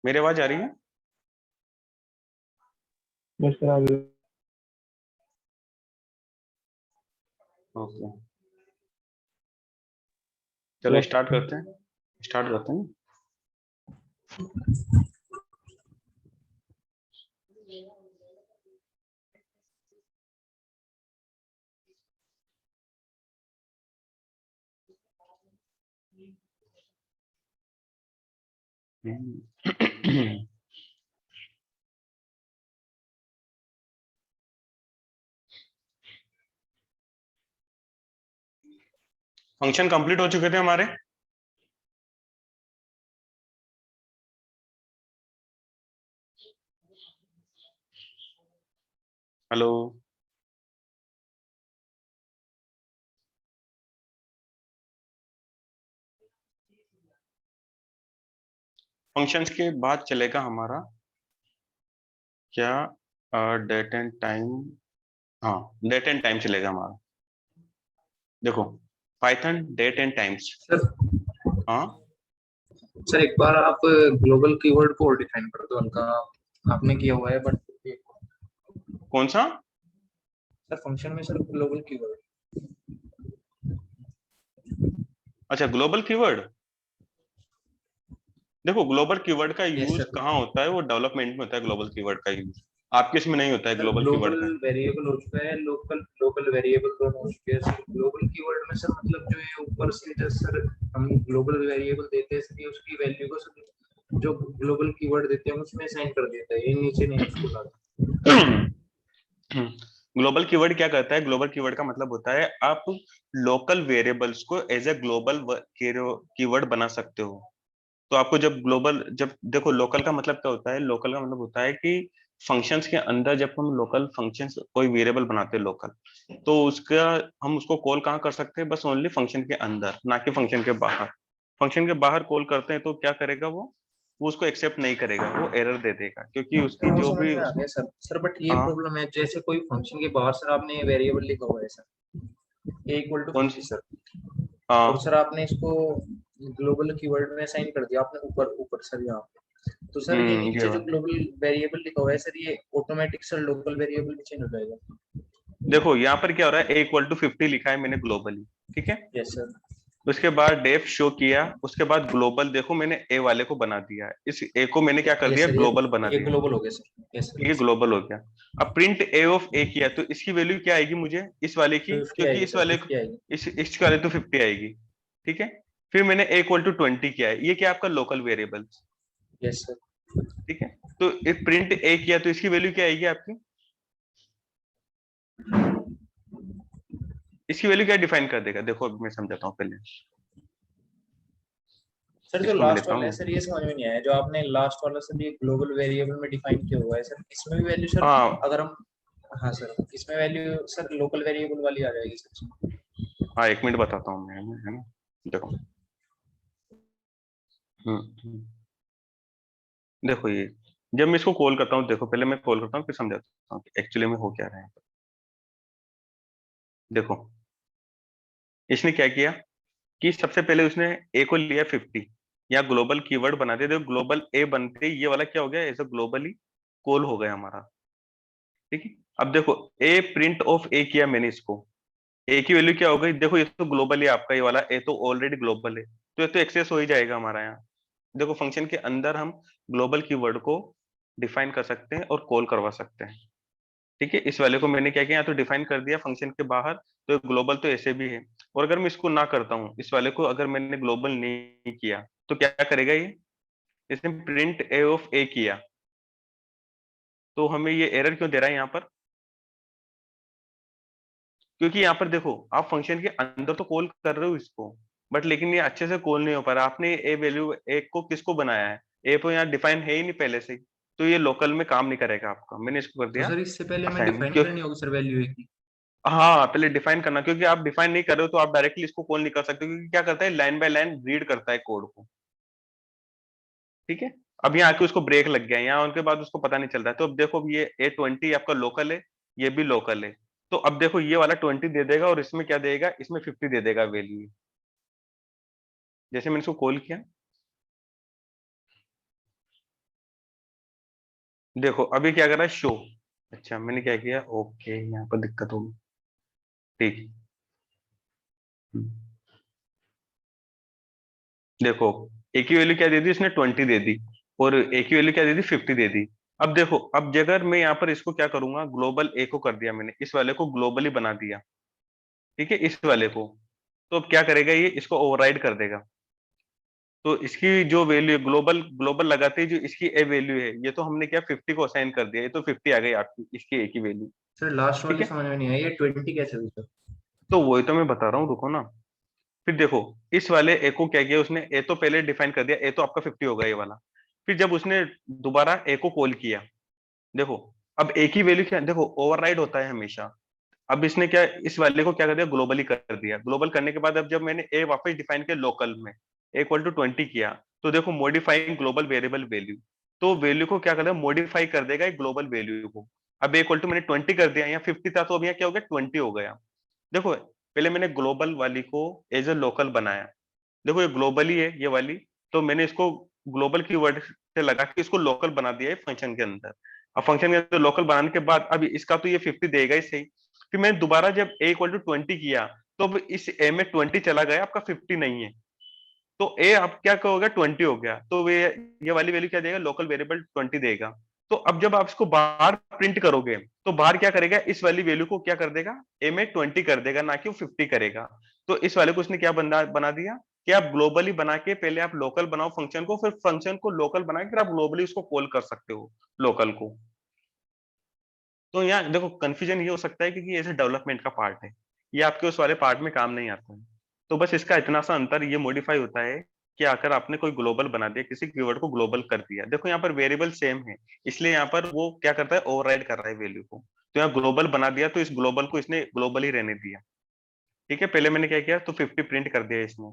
मेरी आवाज आ रही है? बस सर आप ओके, चलो स्टार्ट करते हैं। स्टार्ट करते हैं। फंक्शन कंप्लीट हो चुके थे हमारे। हेलो। फंक्शंस के बाद चलेगा हमारा क्या? Date and time. हाँ, डेट एंड टाइम चलेगा हमारा। देखो, Python date and times. Sir हाँ, सर एक बार आप ग्लोबल कीवर्ड को डिफाइन कर दो उनका। आपने किया हुआ है बट कौन सा? सर फंक्शन में सर ग्लोबल कीवर्ड। अच्छा, ग्लोबल कीवर्ड। देखो, ग्लोबल कीवर्ड का यस यूज सर। कहाँ होता है? वो डेवलपमेंट में होता है ग्लोबल कीवर्ड का यूज। आपके इसमें नहीं होता है सर ग्लोबल ग्लोबल कीवर्ड का। वेरिएबल हो चुका है, लोकल लोकल वेरिएबल दोनों हो चुके हैं सर। ग्लोबल कीवर्ड में सर मतलब जो ये ऊपर से जैसे सर हम ग्लोबल वेरिएबल देते हैं सर, ये उसकी वैल्यू को सर जो ग्लोबल कीवर्ड देते हैं उसमें असाइन कर देता है, ये नीचे नहीं उसको लाता। ग्लोबल कीवर्ड क्या करता है? ग्लोबल कीवर्ड का मतलब होता है आप लोकल वेरिएबल्स को एज ए ग्लोबल कीवर्ड बना सकते हो। तो आपको जब ग्लोबल, जब देखो, लोकल का मतलब क्या होता है? लोकल का मतलब होता है कि फंक्शंस के अंदर जब हम लोकल फंक्शंस कोई वेरिएबल बनाते हैं लोकल, तो उसका हम उसको कॉल कहाँ कर सकते हैं? बस ओनली फंक्शन के अंदर, ना कि फंक्शन के बाहर। फंक्शन के बाहर कॉल करते हैं तो क्या करेगा वो उसको एक्सेप्ट नहीं करेगा, वो एरर दे देगा, क्योंकि उसकी सर वो जो समझ भी में आ गया सर। सर बट ये हाँ। प्रॉब्लम है जैसे कोई फंक्शन के बाहर सर आपने वेरिएबल लिखा हुआ है सर ए इक्वल टू कौन 50 सर, और हाँ। सर आपने इसको ग्लोबल कीवर्ड में असाइन कर दिया आपने ऊपर ऊपर सर यहाँ पे, तो सर ये ये नीचे जो बात। ग्लोबल वेरिएबल लिखा हुआ है सर ये ऑटोमेटिक सर लोकल वेरिएबल में चेंज हो जाएगा। देखो यहाँ पर क्या हो रहा है, ए इक्वल टू 50 लिखा है मैंने ग्लोबली, ठीक है। Yes sir. उसके बाद डेफ शो किया, उसके बाद ग्लोबल, देखो मैंने ए वाले को बना दिया, इस ए को मैंने क्या कर यस दिया? सर ग्लोबल बना ये दिया। ग्लोबल हो गया सर। यस सर ये यस ग्लोबल हो गया। अब प्रिंट ए ऑफ ए किया तो इसकी वैल्यू क्या आएगी मुझे? इस वाले की, सर 50 क्योंकि आएगी इस सर, वाले को, 50 आएगी। इस वाले तो 50 आएगी, ठीक है। फिर मैंने ए इक्वल टू 20 किया है, ये क्या आपका लोकल वेरिएबल, यस सर। ठीक है। तो एक प्रिंट ए किया तो इसकी वैल्यू क्या आएगी आपकी? इसकी वैल्यू क्या डिफाइन कर देगा? देखो अभी मैं समझाता हूँ पहले। सर जो इसको मैं लास्ट लेता वाला है हूँ। सर ये समझ में नहीं आया, जो आपने लास्ट वाला सर ये ग्लोबल वेरिएबल में डिफाइन किया हुआ है सर, इसमें भी वैल्यू सर हाँ अगर हम, हाँ सर इसमें वैल्यू सर लोकल वेरिएबल वाली आ जाएगी सर। हाँ, एक मिनट बताता हूँ मैं, है ना। देखो, हम्म, देखो ये, जब मैं इसको कॉल करता हूँ, देखो पहले मैं कॉल करता हूँ फिर समझाता हूँ कि एक्चुअली में हो क्या रहा है। देखो, इसने क्या किया कि सबसे पहले उसने ए को लिया 50, या ग्लोबल कीवर्ड बना दिया। देखो ग्लोबल ए बनते ही ये वाला क्या हो गया? एज अ ग्लोबली कॉल हो गया हमारा, ठीक है। अब देखो, ए प्रिंट ऑफ ए किया मैंने इसको, ए की वैल्यू क्या हो गई? देखो ये तो ग्लोबल है आपका, ये वाला ए तो ऑलरेडी ग्लोबल है, तो ये तो एक्सेस हो ही जाएगा हमारा यहाँ। देखो फंक्शन के अंदर हम ग्लोबल कीवर्ड को डिफाइन कर सकते हैं और कॉल करवा सकते हैं, ठीक है। इस वाले को मैंने क्या किया, यहाँ तो डिफाइन कर दिया फंक्शन के बाहर, तो ग्लोबल तो ऐसे भी है। और अगर मैं इसको ना करता हूँ, इस वाले को अगर मैंने ग्लोबल नहीं किया, तो क्या करेगा ये? इसने प्रिंट ए ऑफ ए किया, तो हमें ये एरर क्यों दे रहा है यहाँ पर? क्योंकि यहाँ पर देखो, आप फंक्शन के अंदर तो कॉल कर रहे हो इसको, बट लेकिन ये अच्छे से कॉल नहीं हो पा रहा। आपने ए वैल्यू ए को किसको बनाया है? ए तो यहाँ डिफाइन है ही नहीं पहले से ही, तो ये लोकल में काम नहीं करेगा आपका। मैंने इसको कर तो दिया सर इससे पहले हमें असाइन, डिफाइन क्यों? करनी होगी सर वैल्यू की। हाँ, पहले डिफाइन करना, क्योंकि आप डिफाइन नहीं कर रहे हो तो आप डायरेक्टली इसको कॉल नहीं कर सकते, क्योंकि क्या करता है, लाइन बाय लाइन रीड करता है कोड को, ठीक है। अब यहाँ आके उसको ब्रेक लग गया है यहाँ, उनके बाद उसको पता नहीं चल रहा है। तो अब देखो, अब ये A20 आपका लोकल है, ये भी लोकल है, तो अब देखो ये वाला 20 दे देगा और इसमें क्या देगा? इसमें 50 दे देगा वैल्यू, जैसे मैंने इसको कॉल किया। देखो अभी क्या कर रहा है, शो। अच्छा मैंने क्या किया, ओके यहाँ पर दिक्कत होगी। ठीक। हम्म। देखो ए की वैल्यू क्या दे दी इसने, 20 दे दी, और ए की वैल्यू क्या दे दी, 50 दे दी। अब देखो, अब अगर मैं यहाँ पर इसको क्या करूंगा, ग्लोबल ए को कर दिया मैंने, इस वाले को ग्लोबली बना दिया, ठीक है, इस वाले को। तो अब क्या करेगा ये, इसको ओवरराइड कर देगा। तो इसकी जो वैल्यू ग्लोबल ग्लोबल लगाते ही जो इसकी ए वैल्यू है, ये तो हमने क्या 50 को असाइन कर दिया, ये तो 50 आ गई आपकी इसकी ए की वैल्यू। सर लास्ट ठीक वाली है, समझ में नहीं आई, ये 20 कैसे हुई सर? तो वही तो मैं बता रहा हूँ, रुको ना। फिर देखो, इस वाले ए को क्या किया उसने, ए तो पहले डिफाइन कर दिया, ए तो आपका 50 होगा ये वाला। फिर जब उसने दोबारा ए को कॉल किया, देखो अब ए की वैल्यू क्या, देखो ओवरराइड होता है हमेशा। अब इसने क्या, इस वाले को क्या कर दिया, ग्लोबली कर दिया। ग्लोबल करने के बाद अब जब मैंने ए वापस डिफाइन किया लोकल में, ए इक्वल टू 20 किया, तो देखो मॉडिफाइंग ग्लोबल वेरिएबल वैल्यू, तो वैल्यू को क्या कर देगा, मॉडिफाई कर देगा एक ग्लोबल वैल्यू को। अब ए इक्वल टू मैंने 20 कर दिया, यहाँ 50 था, तो अब यहाँ क्या हो गया, 20 हो गया। देखो पहले मैंने ग्लोबल वाली को एज ए लोकल बनाया, देखो ये ग्लोबल ही है ये वाली, तो मैंने इसको ग्लोबल की वर्ड से लगा के इसको लोकल बना दिया है फंक्शन के अंदर। अब फंक्शन के अंदर लोकल बनाने के बाद अब इसका तो ये 50 देगा ही सही। फिर मैंने दोबारा जब ए इक्वल टू 20 किया, तो अब इस ए में 20 चला गया, आपका 50 नहीं है, तो ए अब क्या होगा, 20 हो गया, तो ये वाली वैल्यू क्या देगा, लोकल वेरिएबल 20 देगा। तो अब जब आप इसको बाहर प्रिंट करोगे, तो बाहर क्या करेगा, इस वाली वैल्यू को क्या कर देगा, ए में 20 कर देगा, ना कि वो 50 करेगा। तो इस वाले को उसने क्या बना दिया कि आप ग्लोबली बना के पहले आप लोकल बनाओ फंक्शन को, फिर फंक्शन को लोकल बना के फिर आप ग्लोबली उसको कॉल कर सकते हो, लोकल को। तो यहाँ देखो कंफ्यूजन ये हो सकता है क्योंकि ऐसे डेवलपमेंट का पार्ट है, ये आपके उस वाले पार्ट में काम नहीं आता है। तो बस इसका इतना सा अंतर ये मॉडिफाई होता है कि आकर आपने कोई ग्लोबल बना दिया, किसी कीवर्ड को ग्लोबल कर दिया। देखो यहाँ पर वेरिएबल सेम है, इसलिए यहाँ पर वो क्या करता है, ओवरराइड कर रहा है वैल्यू को। तो यहाँ ग्लोबल बना दिया, तो इस ग्लोबल को इसने ग्लोबल ही रहने दिया। ठीक है, पहले मैंने क्या किया, तो 50 प्रिंट कर दिया इसने।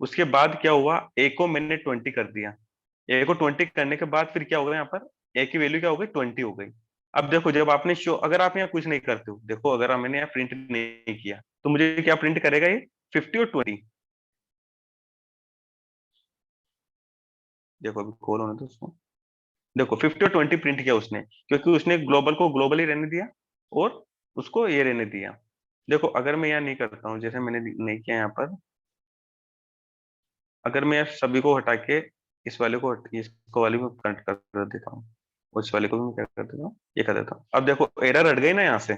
उसके बाद क्या हुआ, ए को मैंने 20 कर दिया। ए को 20 करने के बाद फिर क्या होगा, यहाँ पर ए की वैल्यू क्या हो गई, 20 हो गई। अब देखो जब आपने शो, अगर आप यहाँ कुछ नहीं करते हो, देखो अगर मैंने यहाँ प्रिंट नहीं किया, तो मुझे क्या प्रिंट करेगा ये, 50 और 20। देखो अभी खोल होने दो उसको। देखो 50 और 20 प्रिंट किया उसने, क्योंकि उसने ग्लोबल को ग्लोबल ही रहने दिया, और उसको ये रहने दिया। देखो अगर मैं यहाँ नहीं करता हूँ, जैसे मैंने नहीं किया यहाँ पर, अगर मैं सभी को हटा के इस वाले को इसको वाले को कनेक्ट कर देता हूँ, और इस वाले को भी मैं क्या कर देता हूँ, ये कर देता हूँ। अब देखो एरर हट गई ना यहाँ से।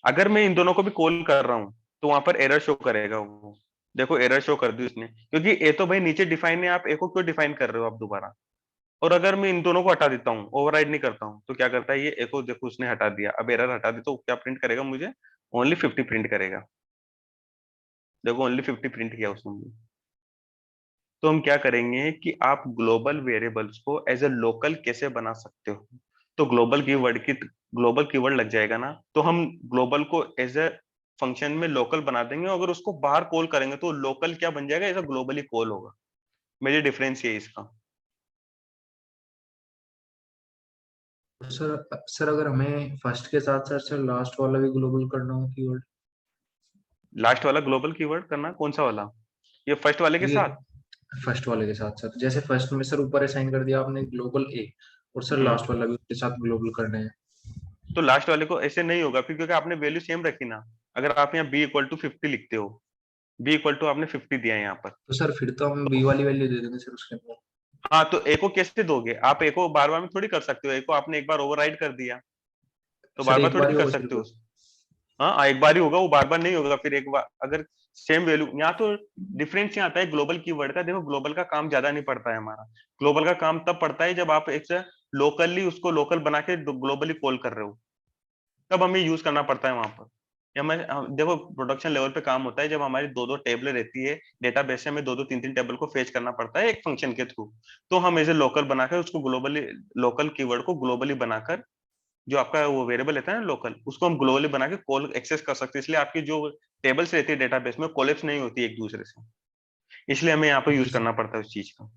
अगर मैं इन दोनों को भी कॉल कर रहा हूँ, तो वहां पर एरर शो करेगा वो। देखो एरर शो कर दी उसने, क्योंकि ए तो भाई नीचे डिफाइन है, आप ए को क्यों डिफाइन कर रहे हो आप दोबारा। और अगर मैं इन दोनों को हटा देता हूँ, ओवरराइड नहीं करता हूँ, तो क्या करता है ये, ए को देखो उसने हटा दिया, अब एरर हटा दी, तो क्या प्रिंट करेगा मुझे, ओनली 50 प्रिंट करेगा। देखो ओनली 50 प्रिंट किया उसने मुझे। तो हम क्या करेंगे कि आप ग्लोबल वेरिएबल्स को एज ए लोकल कैसे बना सकते हो। तो ग्लोबल कीवर्ड लग जाएगा ना, तो हम ग्लोबल को एज ए फंक्शन में लोकल बना देंगे, अगर उसको बाहर कॉल करेंगे तो लोकल क्या बन जाएगा, एज ए ग्लोबली कॉल होगा। मेरी डिफरेंस ये है इसका। सर सर अगर हमें फर्स्ट के साथ साथ सर लास्ट वाला भी ग्लोबल करना हो कीवर्ड, लास्ट वाला ग्लोबल कीवर्ड करना, कौन सा वाला, ये फर्स्ट वाले के ये साथ। फर्स्ट वाले के साथ सर, जैसे फर्स्ट में सर ऊपर असाइन कर दिया आपने ग्लोबल ए, और सर हम्म। लास्ट वाला भी उसके साथ ग्लोबल करना है। तो लास्ट वाले को ऐसे नहीं होगा फिर, क्योंकि आपने वैल्यू सेम रखी ना। अगर आप यहाँ बी इक्वल टू 50 लिखते हो, बी इक्वल टू आपने 50 दिया है यहाँ पर, तो सर फिर तो हम बी तो वाली वैल्यू दे देंगे सर उसके अंदर। हाँ, तो ए को कैसे दोगे आप, ए को बार बार में थोड़ी कर सकते हो, ए को आपने एक बार ओवरराइड कर दिया, तो सर बार बार एक बार थोड़ी ही कर होगा सकते सिर्फ हो। वो। हाँ एक बार ही होगा वो, बार बार नहीं होगा। फिर एक बार अगर सेम वैल्यू, यहाँ तो डिफरेंस यहाँ आता है ग्लोबल कीवर्ड का। देखो ग्लोबल का काम ज्यादा नहीं पड़ता है हमारा, ग्लोबल का काम तब पड़ता है जब आप एक से लोकली उसको लोकल बना के ग्लोबली कॉल कर रहे हो, तब हमें यूज करना पड़ता है वहां पर। या मैं देखो प्रोडक्शन लेवल पे काम होता है, जब हमारी दो दो टेबलें रहती है डेटाबेस से, हमें दो दो तीन तीन टेबल को फेच करना पड़ता है एक फंक्शन के थ्रू। तो हम एज ए लोकल बनाकर उसको ग्लोबली, लोकल कीवर्ड को ग्लोबली बनाकर, जो आपका वो वेरिएबल रहता है ना लोकल, उसको हम ग्लोबली बना के कॉल एक्सेस कर सकते हैं। इसलिए आपकी जो टेबल्स रहती है डेटाबेस में, कोलैप्स नहीं होती एक दूसरे से, इसलिए हमें यहाँ पर यूज ओके सर। करना पड़ता है उस चीज का।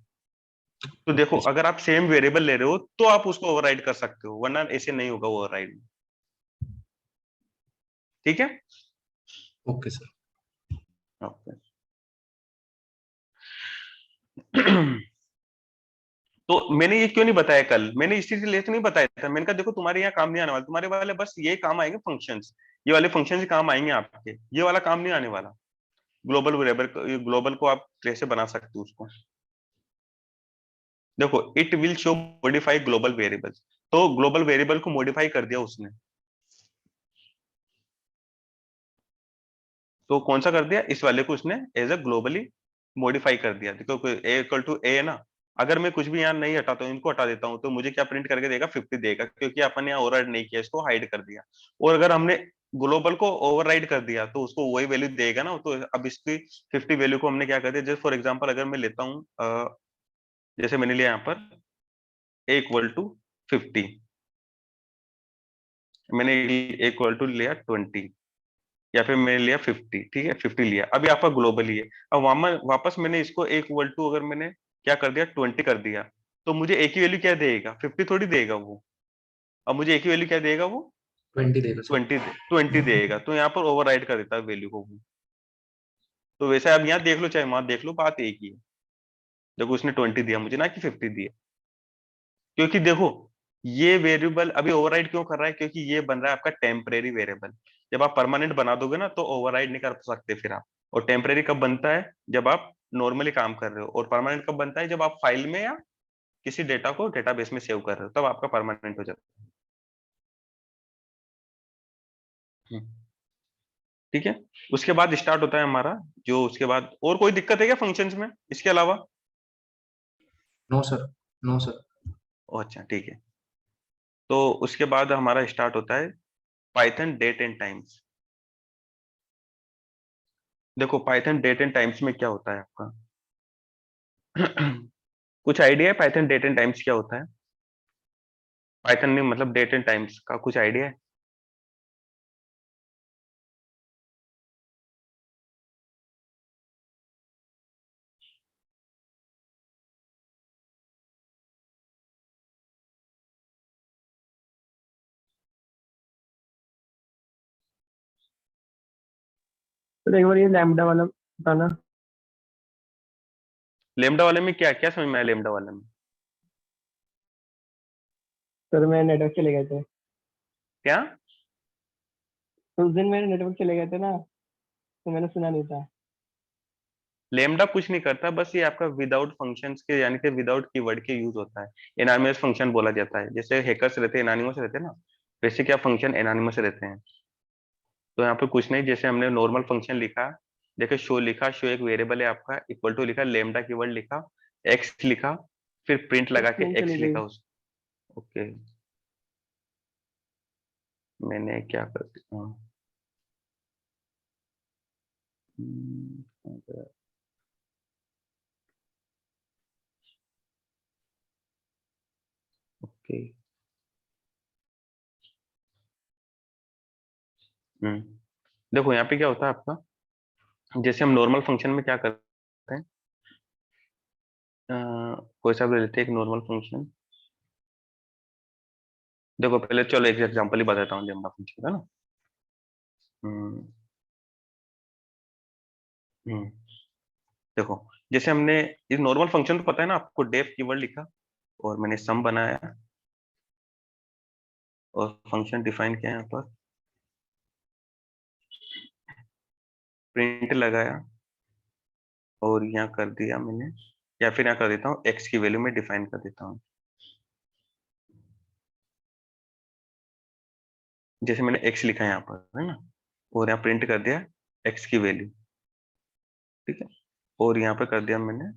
तो देखो ओके सर। अगर आप सेम वेरिएबल ले रहे हो तो आप उसको ओवरराइड कर सकते हो, वरना ऐसे नहीं होगा ओवरराइड। ठीक है। Okay sir. ओके। तो मैंने ये क्यों नहीं बताया कल, मैंने इसी के लिए तो नहीं बताया था, मैंने कहा देखो तुम्हारे यहाँ काम नहीं आने वाला, तुम्हारे वाले बस ये काम आएंगे फंक्शंस, ये वाले फंक्शंस काम आएंगे आपके, ये वाला काम नहीं आने वाला। ग्लोबल वेरिएबल, ग्लोबल को आप कैसे बना सकते हो उसको, देखो it will show modify global variable, तो ग्लोबल वेरिएबल को मॉडिफाई कर दिया उसने, तो कौन सा कर दिया, इस वाले को उसने एज अ ग्लोबली मॉडिफाई कर दिया। देखो ए इक्वल टू ए है ना, अगर मैं कुछ भी यहाँ नहीं हटाता हूँ, इनको हटा देता हूँ, तो मुझे क्या प्रिंट करके देगा, 50 देगा, क्योंकि अपन ने यहाँ ओवरराइड नहीं किया, इसको हाइड कर दिया। और अगर हमने ग्लोबल को ओवरराइड कर दिया तो उसको वही वैल्यू देगा ना, तो अब इसकी 50 वैल्यू को हमने क्या कर दिया, जैसे फॉर एग्जाम्पल अगर मैं लेता हूँ जैसे मैंने लिया यहाँ पर ए इक्वल टू 50, मैंने ए इक्वल टू लिया 20, या फिर मैंने लिया 50, ठीक है 50 लिया, अभी आपका ग्लोबल ही है। अब वापस मैंने इसको एक इक्वल टू अगर मैंने क्या कर दिया 20 कर दिया, तो मुझे एक ही वैल्यू क्या देगा, 50 थोड़ी देगा वो, अब मुझे एक ही वैल्यू क्या देगा वो, 20 देगा सर। 20 देगा, तो यहाँ पर ओवरराइड कर देता है वैल्यू को वो। तो वैसे आप यहाँ देख लो चाहे वहां देख लो, बात एक ही है, देखो उसने 20 दिया मुझे ना कि 50 दिया, क्योंकि देखो ये वेरिएबल अभी ओवरराइड क्यों कर रहा है, क्योंकि ये बन रहा है आपका टेम्परेरी वेरिएबल, जब आप परमानेंट बना दोगे ना तो ओवरराइड नहीं कर सकते फिर आप। और टेम्परेरी कब बनता है, जब आप नॉर्मली काम कर रहे हो, और परमानेंट कब बनता है, जब आप फाइल में या किसी डेटा को डेटाबेस में सेव कर रहे हो, तब आपका परमानेंट हो जाता है। ठीक है, उसके बाद स्टार्ट होता है हमारा, जो उसके बाद और कोई दिक्कत है क्या फंक्शंस में इसके अलावा? No sir, no sir. अच्छा ठीक है, तो उसके बाद हमारा स्टार्ट होता है पाइथन डेट एंड टाइम्स। देखो पाइथन डेट एंड टाइम्स में क्या होता है आपका, कुछ आइडिया है पाइथन डेट एंड टाइम्स क्या होता है? पाइथन में मतलब डेट एंड टाइम्स का कुछ आइडिया है? तो एक बार ये लैम्बडा वाला बताना। लेमडा वाले में क्या क्या समझ में आया लेमडा वाले में? सर मैं नेटवर्क चले गए थे, क्या? तो उस दिन मेरे नेटवर्क चले गए थे ना, तो मैंने सुना नहीं था। लेमडा कुछ नहीं करता, बस ये आपका विदाउट फंक्शंस के यानी कि विदाउट कीवर्ड के यूज होता है, एनानिमस फंक्शन बोला जाता है, जैसे हैकर्स रहते हैं एनानिमस रहते हैं ना, वैसे क्या फंक्शन एनानिमस रहते हैं। तो यहाँ पे कुछ नहीं, जैसे हमने नॉर्मल फंक्शन लिखा, देखो शो लिखा, शो एक वेरिएबल है आपका, इक्वल टू लिखा, लेमडा कीवर्ड लिखा, एक्स लिखा, फिर प्रिंट तो लगा के नींद एक्स चली गई। लिखा उस। ओके, मैंने क्या कर दिया, ओके। देखो यहाँ पे क्या होता है आपका, जैसे हम नॉर्मल फंक्शन में क्या करते हैं, अ, कोई सा भी लेते हैं एक नॉर्मल फंक्शन, देखो पहले चलो एक एग्जांपल ही बताता हूँ लेमडा फंक्शन का ना। हम्म, हम्म, देखो जैसे हमने इस नॉर्मल फंक्शन तो पता है ना आपको, डेफ कीवर्ड लिखा और मैंने सम बनाया और फंक्शन डिफाइन किया यहाँ पर, प्रिंट लगाया और यहाँ कर दिया मैंने, या फिर यहाँ कर देता हूँ एक्स की वैल्यू में डिफाइन कर देता हूँ, जैसे मैंने एक्स लिखा है यहाँ पर है ना, और यहाँ प्रिंट कर दिया एक्स की वैल्यू, ठीक है, और यहाँ पे कर दिया मैंने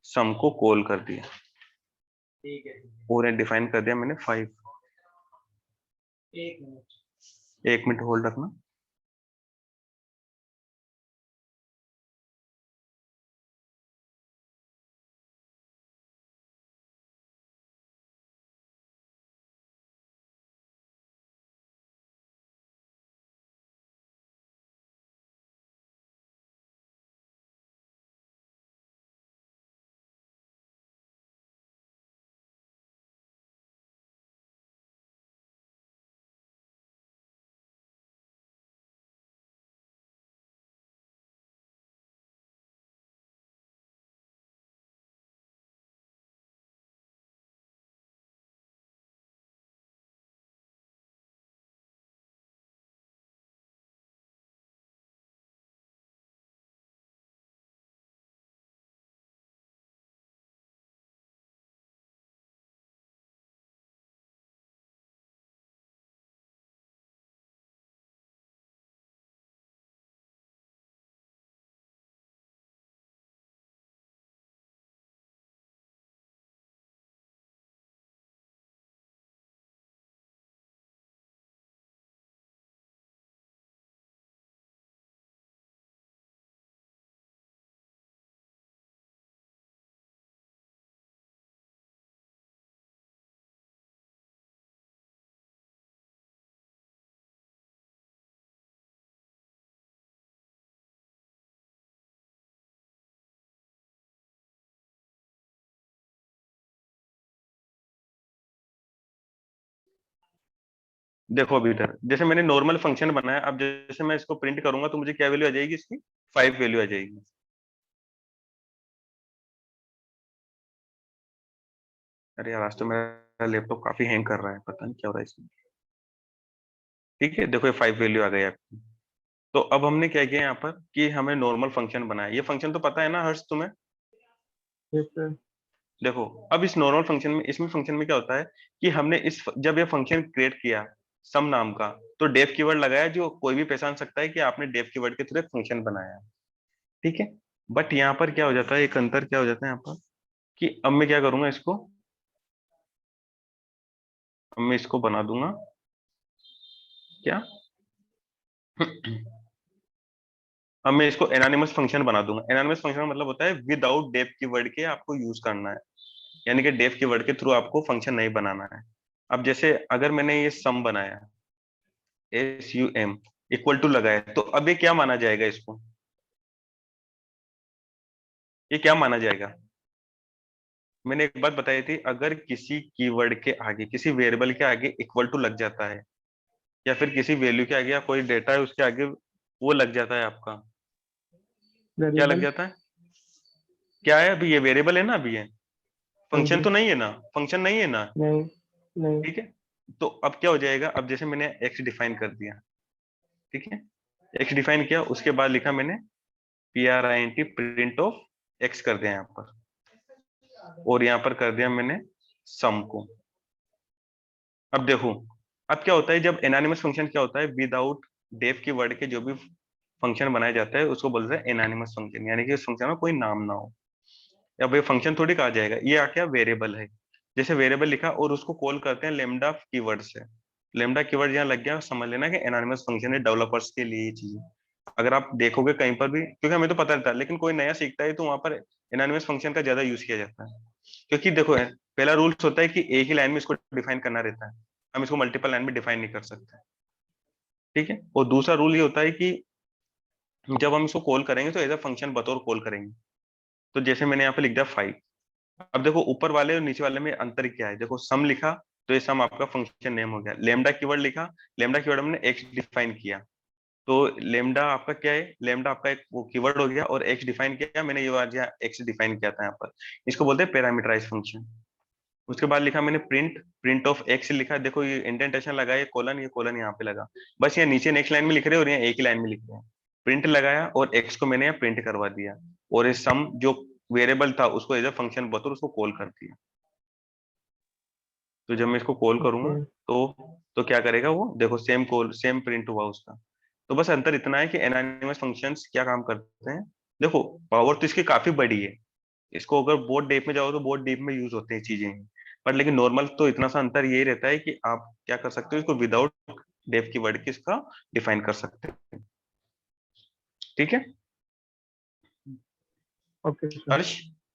सम को कॉल कर दिया, ठीक है। और यहाँ डिफाइन कर दिया मैंने 5। एक मिनट। 1 मिनट होल्ड रखना। देखो अभी इधर जैसे मैंने नॉर्मल फंक्शन बनाया, अब जैसे मैं इसको प्रिंट करूंगा तो मुझे क्या वैल्यू आ जाएगी इसकी, 5 वैल्यू आ जाएगी। अरे यार आज तो मेरा लैपटॉप काफी हैंग कर रहा है, पता नहीं क्या हो रहा है इसमें। ठीक है, देखो ये 5 वैल्यू आ गई आपकी। तो अब हमने क्या किया यहाँ पर कि हमें नॉर्मल फंक्शन बनाया, ये फंक्शन तो पता है ना हर्ष तुम्हें? Yes sir. देखो अब इस नॉर्मल फंक्शन में, इसमें फंक्शन में क्या होता है कि हमने इस जब ये फंक्शन क्रिएट किया सम नाम का, तो डेफ कीवर्ड लगाया, जो कोई भी पहचान सकता है कि आपने डेफ कीवर्ड के थ्रू एक फंक्शन बनाया। ठीक है, बट यहाँ पर क्या हो जाता है, एक अंतर क्या हो जाता है यहाँ पर कि अब मैं क्या करूंगा इसको, अब मैं इसको बना दूंगा क्या अब मैं इसको एनोनिमस फंक्शन बना दूंगा। एनोनिमस फंक्शन का मतलब होता है विदाउट डेफ कीवर्ड के आपको यूज करना है, यानी कि डेफ कीवर्ड के थ्रू आपको फंक्शन नहीं बनाना है। अब जैसे अगर मैंने ये सम बनाया, SUM इक्वल टू लगाया, तो अब ये क्या माना जाएगा, इसको ये क्या माना जाएगा? मैंने एक बात बताई थी, अगर किसी कीवर्ड के आगे, किसी वेरिएबल के आगे इक्वल टू लग जाता है, या फिर किसी वैल्यू के आगे, या कोई डेटा है उसके आगे वो लग जाता है आपका, क्या लग वेरिएबल। जाता है? क्या है अभी, ये वेरिएबल है ना, अभी ये हाँ फंक्शन जी। तो नहीं है ना, फंक्शन नहीं है ना। नहीं। नहीं। ठीक है, तो अब क्या हो जाएगा, अब जैसे मैंने एक्स डिफाइन कर दिया, ठीक है, एक्स डिफाइन किया, उसके बाद लिखा मैंने PRINT प्रिंट ऑफ एक्स कर दिया यहाँ पर, और यहाँ पर कर दिया मैंने सम को। अब देखो अब क्या होता है, जब एनानिमस फंक्शन क्या होता है, विदाउट डेफ की वर्ड के जो भी फंक्शन बनाया जाता है उसको बोलते हैं एनानिमस फंक्शन, यानी कि उस फंक्शन में कोई नाम ना हो। अब ये फंक्शन थोड़ी कहा जाएगा, ये आ क्या वेरिएबल है। जैसे वेरिएबल लिखा और उसको कॉल करते हैं लेमडा कीवर्ड से। लेमडा कीवर्ड यहाँ लग गया, समझ लेना कि एनानिमस फंक्शन है, डेवलपर्स के लिए ये चीज है। अगर आप देखोगे कहीं पर भी, क्योंकि हमें तो पता रहता है, लेकिन कोई नया सीखता है तो वहां पर एनानिमस फंक्शन का ज्यादा यूज किया जाता है। क्योंकि देखो पहला रूल्स होता है कि एक ही लाइन में इसको डिफाइन करना रहता है, हम इसको मल्टीपल लाइन में डिफाइन नहीं कर सकते। ठीक है, और दूसरा रूल ये होता है कि जब हम इसको कॉल करेंगे तो एज अ फंक्शन बतौर कॉल करेंगे। तो जैसे मैंने यहाँ पे लिख दिया 5। अब देखो ऊपर वाले और नीचे वाले में अंतर क्या है, देखो सम लिखा तो ये सम आपका फंक्शन नेम हो गया, लेमडा कीवर्ड लिखा, लेमडा कीवर्ड हमने एक्स डिफाइन किया, तो लेमडा आपका क्या है, लेमडा आपका एक वो कीवर्ड हो गया, और एक्स डिफाइन किया मैंने, ये आज यहाँ एक्स डिफाइन किया था यहाँ पर, इसको बोलते हैं पैरामीटराइज फंक्शन। उसके बाद लिखा मैंने प्रिंट, प्रिंट ऑफ एक्स लिखा, देखो ये इंडेंटेशन लगा, ये कोलन यहाँ पे लगा, बस ये नीचे नेक्स्ट लाइन में लिख रहे हैं और यहाँ एक ही लाइन में लिख रहे हैं। प्रिंट लगाया और एक्स को मैंने यहाँ प्रिंट करवा दिया, और ये सम जो वेरिएबल था उसको एज अ फंक्शन बतौर उसको कॉल कर दिया। तो जब मैं इसको कॉल करूंगा ओके। तो क्या करेगा वो, देखो सेम कॉल सेम प्रिंट हुआ उसका। तो बस अंतर इतना है कि एनोनिमस फंक्शंस क्या काम करते हैं। देखो पावर तो इसकी काफी बड़ी है, इसको अगर बहुत डीप में जाओ तो बहुत डीप में यूज होते हैं चीजें, पर लेकिन नॉर्मल तो इतना सा अंतर यही रहता है कि आप क्या कर सकते हो, इसको विदाउट डेफ की वर्ड की इसका डिफाइन कर सकते हैं। ठीक है ओके सर। हर्ष,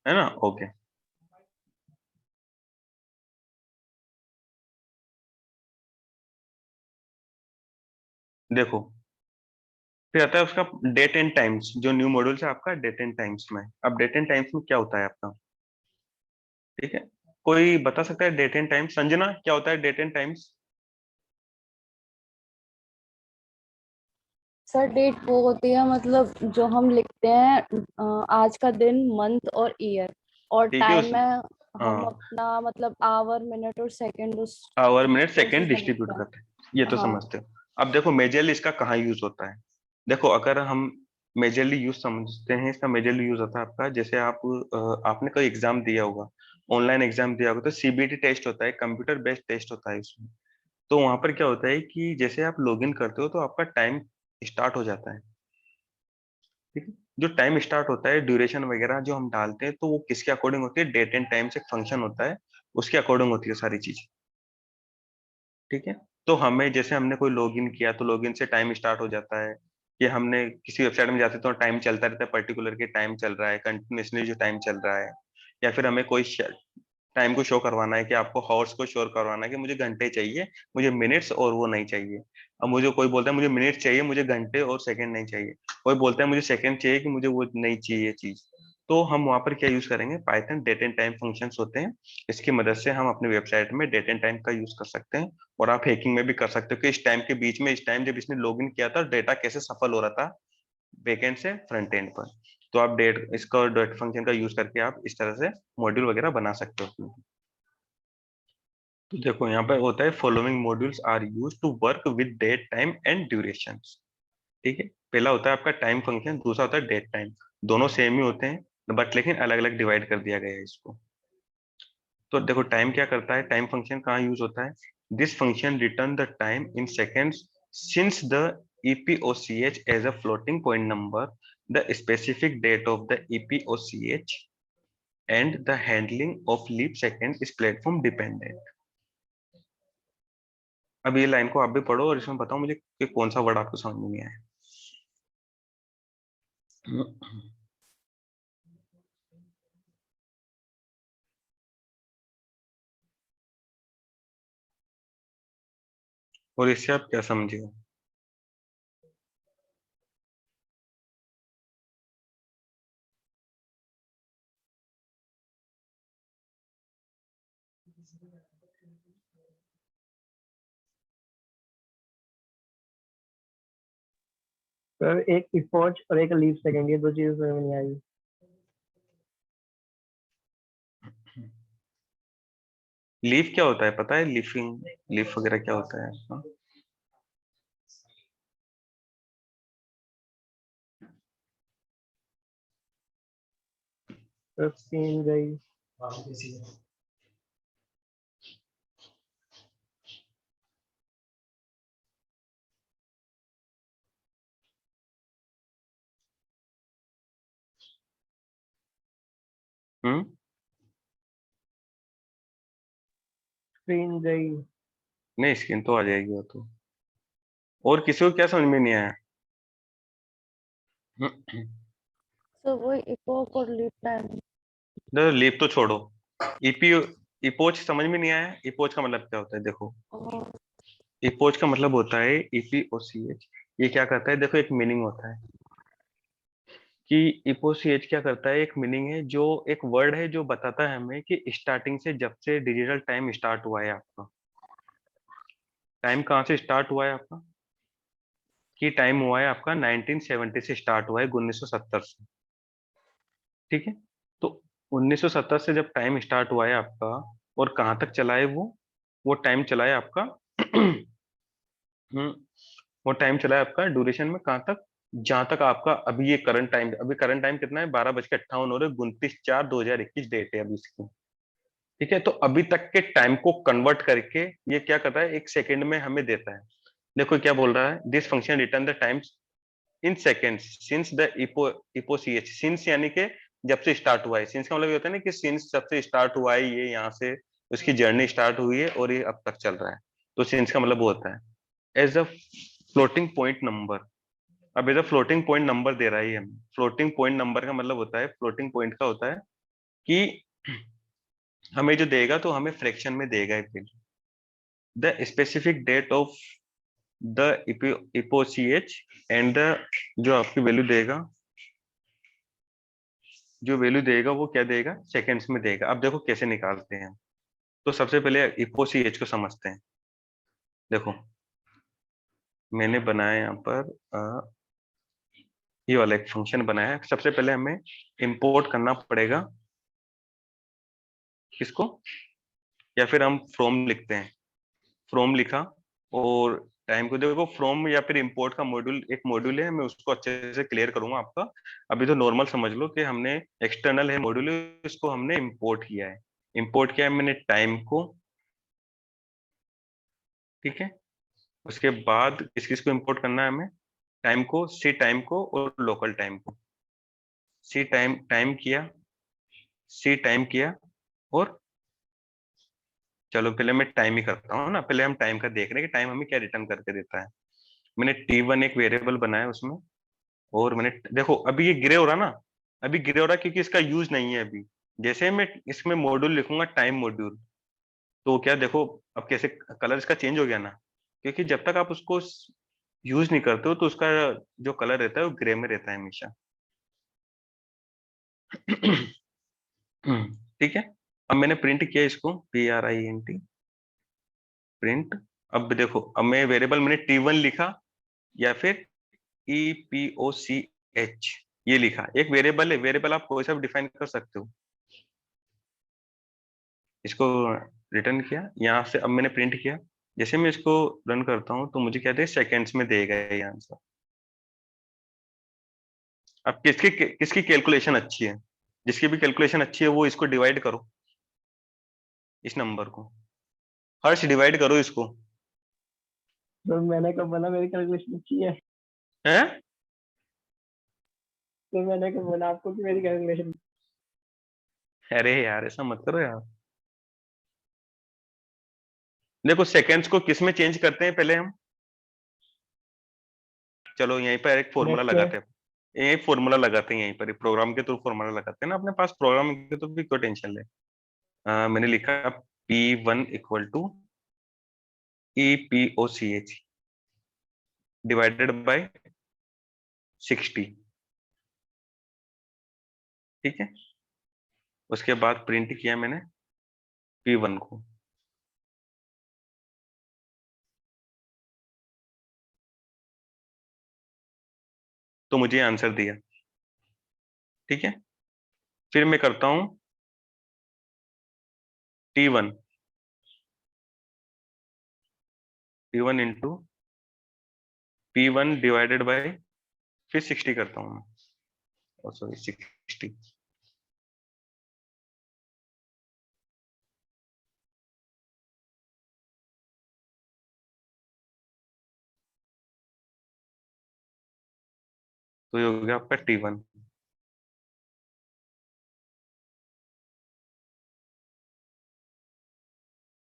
है ना? ओके। देखो फिर आता है उसका डेट एंड टाइम्स, जो न्यू मॉड्यूल है आपका डेट एंड टाइम्स में। अब डेट एंड टाइम्स में क्या होता है आपका, ठीक है, कोई बता सकता है डेट एंड टाइम्स? संजना क्या होता है date and times? Sir date वो होती है मतलब जो हम लिखते हैं आज का दिन मंथ और ईयर, और ठीक है टाइम उस, में हम हाँ, अपना मतलब आवर मिनट और सेकंड उस आवर मिनट सेकेंड प्रोसेस में डिस्ट्रीब्यूट लिखते हैं। करते हैं, ये तो हाँ। समझते हो। अब देखो मेजरली इसका कहाँ यूज होता है, देखो अगर हम मेजरली यूज समझते हैं, इसका मेजरली यूज होता है आपका, जैसे आप आपने कोई एग्जाम दिया होगा, ऑनलाइन एग्जाम दिया होगा, तो CBT टेस्ट होता है, कंप्यूटर बेस्ड टेस्ट होता है उसमें। तो वहां पर क्या होता है कि जैसे आप लॉगिन करते हो तो आपका टाइम स्टार्ट हो जाता है। ठीक है, जो टाइम स्टार्ट होता है, ड्यूरेशन वगैरह जो हम डालते हैं, तो वो किसके अकॉर्डिंग होती है, डेट एंड टाइम से एक फंक्शन होता है, उसके अकॉर्डिंग होती है सारी चीज। ठीक है, तो हमें जैसे हमने कोई लॉगिन किया तो लॉगिन से टाइम स्टार्ट हो जाता है, कि हमने किसी वेबसाइट में जाते तो टाइम चलता रहता है, पर्टिकुलर के टाइम चल रहा है कंटिन्यूसली, जो टाइम चल रहा है। या फिर हमें कोई टाइम को शो करवाना है, कि आपको हॉर्स को शो करवाना है कि मुझे घंटे चाहिए, मुझे मिनट्स और वो नहीं चाहिए। अब मुझे कोई बोलता है मुझे मिनट चाहिए, मुझे घंटे और सेकंड नहीं चाहिए। कोई बोलता है मुझे सेकंड चाहिए, कि मुझे वो नहीं चाहिए चीज। तो हम वहां पर क्या यूज करेंगे, Python date and time functions होते हैं, इसकी मदद से हम अपनी वेबसाइट में डेट एंड टाइम का यूज कर सकते हैं। और आप हैकिंग में भी कर सकते हो कि इस टाइम के बीच में, इस टाइम जब इसने लॉगिन किया था, डेटा कैसे सफल हो रहा था बैकएंड से फ्रंट एंड पर। तो आप इसका डेट फंक्शन का यूज करके आप इस तरह से मॉड्यूल वगैरह बना सकते हो उसमें। तो देखो यहाँ पर होता है, following modules are use to work with date time and duration. ठीक है, पहला होता है आपका टाइम फंक्शन, दूसरा होता है डेट टाइम। दोनों सेम ही होते हैं बट लेकिन अलग अलग डिवाइड कर दिया गया है इसको। तो देखो टाइम क्या करता है, टाइम फंक्शन कहाँ यूज होता है, this function return the time in seconds since the epoch as a floating point number, the specific date of the epoch and the handling of leap second is platform dependent। अब ये line को आप भी पढ़ो और इसमें बताओ मुझे कि कौन सा वर्ड आपको समझ में नहीं आया। और इससे आप क्या समझे। सर एक इपोच और एक लीप सेकंड, ये दो चीजें समझ में नहीं आई। लीफ क्या होता है पता है, लीफिंग, लीफ वगैरह क्या होता है। हाँ? सर सीन गई। हम्म, स्क्रीन गई। नहीं स्क्रीन तो आ जाएगी वो तो। और किसी को क्या समझ में नहीं आया। तो वो इपोक और लीप टाइम। लीफ तो छोड़ो, ईपी, इपोच समझ में नहीं आया। इपोच का मतलब क्या होता है, देखो और इपोच का मतलब होता है ईपीओसीएच। ये क्या करता है, देखो एक मीनिंग होता है कि इपोसीएच क्या करता है, एक मीनिंग है, जो एक वर्ड है जो बताता है हमें कि स्टार्टिंग से, जब से डिजिटल टाइम स्टार्ट हुआ है आपका, टाइम कहाँ से स्टार्ट हुआ है आपका, कि टाइम हुआ है आपका 1970 से स्टार्ट हुआ है, 1970 से। ठीक है, तो 1970 से जब टाइम स्टार्ट हुआ है आपका, और कहाँ तक चला है वो टाइम चला है आपका हम्म, वो टाइम चला है आपका ड्यूरेशन में कहाँ तक, जहां तक आपका अभी ये करंट टाइम, अभी करंट टाइम कितना है, 12:58 हो रहे, 29/4/2021 डेट है अभी इसकी। ठीक है, तो अभी तक के टाइम को कन्वर्ट करके ये क्या करता है, एक सेकेंड में हमें देता है। देखो क्या बोल रहा है, this function return the times in seconds since the epoch, since यानी कि जब से स्टार्ट हुआ है, सिंस का मतलब ये होता है ना कि सिंस जब से स्टार्ट हुआ है, ये यहाँ से उसकी जर्नी स्टार्ट हुई है और ये अब तक चल रहा है। तो सिंस का मतलब वो होता है as a floating point number. अब as a floating point number दे रहा है हमें। फ्लोटिंग पॉइंट नंबर का मतलब होता है, फ्लोटिंग पॉइंट का होता है कि हमें जो देगा तो हमें फ्रैक्शन में देगा। The specific date of the epoch and the, जो आपकी वैल्यू देगा, जो वैल्यू देगा वो क्या देगा, सेकंड्स में देगा। अब देखो कैसे निकालते हैं। तो सबसे पहले इपोसीएच को समझते हैं। देखो मैंने बनाया यहाँ पर ये वाला एक फंक्शन बनाया है। सबसे पहले हमें इंपोर्ट करना पड़ेगा किसको, या फिर हम फ्रॉम लिखते हैं, फ्रॉम लिखा और टाइम को देखो, फ्रॉम या फिर इंपोर्ट का मॉड्यूल, एक मॉड्यूल है, मैं उसको अच्छे से क्लियर करूंगा आपका। अभी तो नॉर्मल समझ लो कि हमने एक्सटर्नल है मॉड्यूल, इसको हमने इंपोर्ट किया है। इंपोर्ट किया है मैंने टाइम को। ठीक है, उसके बाद किस किस को इंपोर्ट करना है हमें, टाइम को, सी टाइम को और लोकल टाइम को। सी टाइम, टाइम किया, सी टाइम किया, और चलो पहले मैं टाइम ही करता हूँ ना, पहले हम टाइम का देख रहे हैं कि टाइम हमें क्या रिटर्न करके देता है। मैंने T1 एक वेरिएबल बनाया उसमें, और मैंने देखो अभी ये ग्रे हो रहा ना, अभी ग्रे हो रहा क्योंकि इसका यूज नहीं है अभी। जैसे मैं इसमें मॉड्यूल लिखूंगा टाइम मॉड्यूल, तो क्या देखो अब कैसे कलर इसका चेंज हो गया ना, क्योंकि जब तक आप उसको यूज नहीं करते हो तो उसका जो कलर रहता है वो ग्रे में रहता है हमेशा। ठीक है, अब मैंने प्रिंट किया इसको, PRINT प्रिंट। अब देखो, अब मैं वेरिएबल मैंने T1 लिखा या फिर EPOCH ये लिखा। एक वेरिएबल है, वेरिएबल आप कोई सा भी डिफाइन कर सकते हो। इसको रिटर्न किया, यहाँ से अब मैंने प्रिंट किया। जैसे मैं इसको रन करता हूँ तो मुझे क्या दे, सेकेंड्स में देगा ये आंसर। अब किसकी कैलकुलेशन अच्छी है, जिसकी भी कैलकुलेशन अच्छी है वो इसको डिवाइड करो, इस नंबर को। हर्ष डिवाइड करो इसको। तो मैंने कब बोला मेरी कैलकुलेशन अच्छी है? हैं? तो मैंने कब बोला आपको कि मेरी कैलकुलेशन? अरे यार ऐसा मत करो यार। देखो सेकेंड्स को किस में चेंज करते हैं पहले हम, चलो यहीं पर एक फॉर्मूला नेक्स्ट लगाते हैं। यही फॉर्मूला लगाते हैं, यहीं पर प्रोग्राम के थ्रू फॉर्मूला लगाते हैं ना, अपने पास प्रोग्राम के तो भी क्यों टेंशन ले। मैंने लिखा P1 equal to EPOCH divided by 60। ठीक है, उसके बाद प्रिंट किया मैंने P1 को। तो मुझे आंसर दिया। ठीक है, फिर मैं करता हूं T1 into P1 divided by, फिर 60 करता हूं मैं, सॉरी 60। तो ये हो गया आपका T1।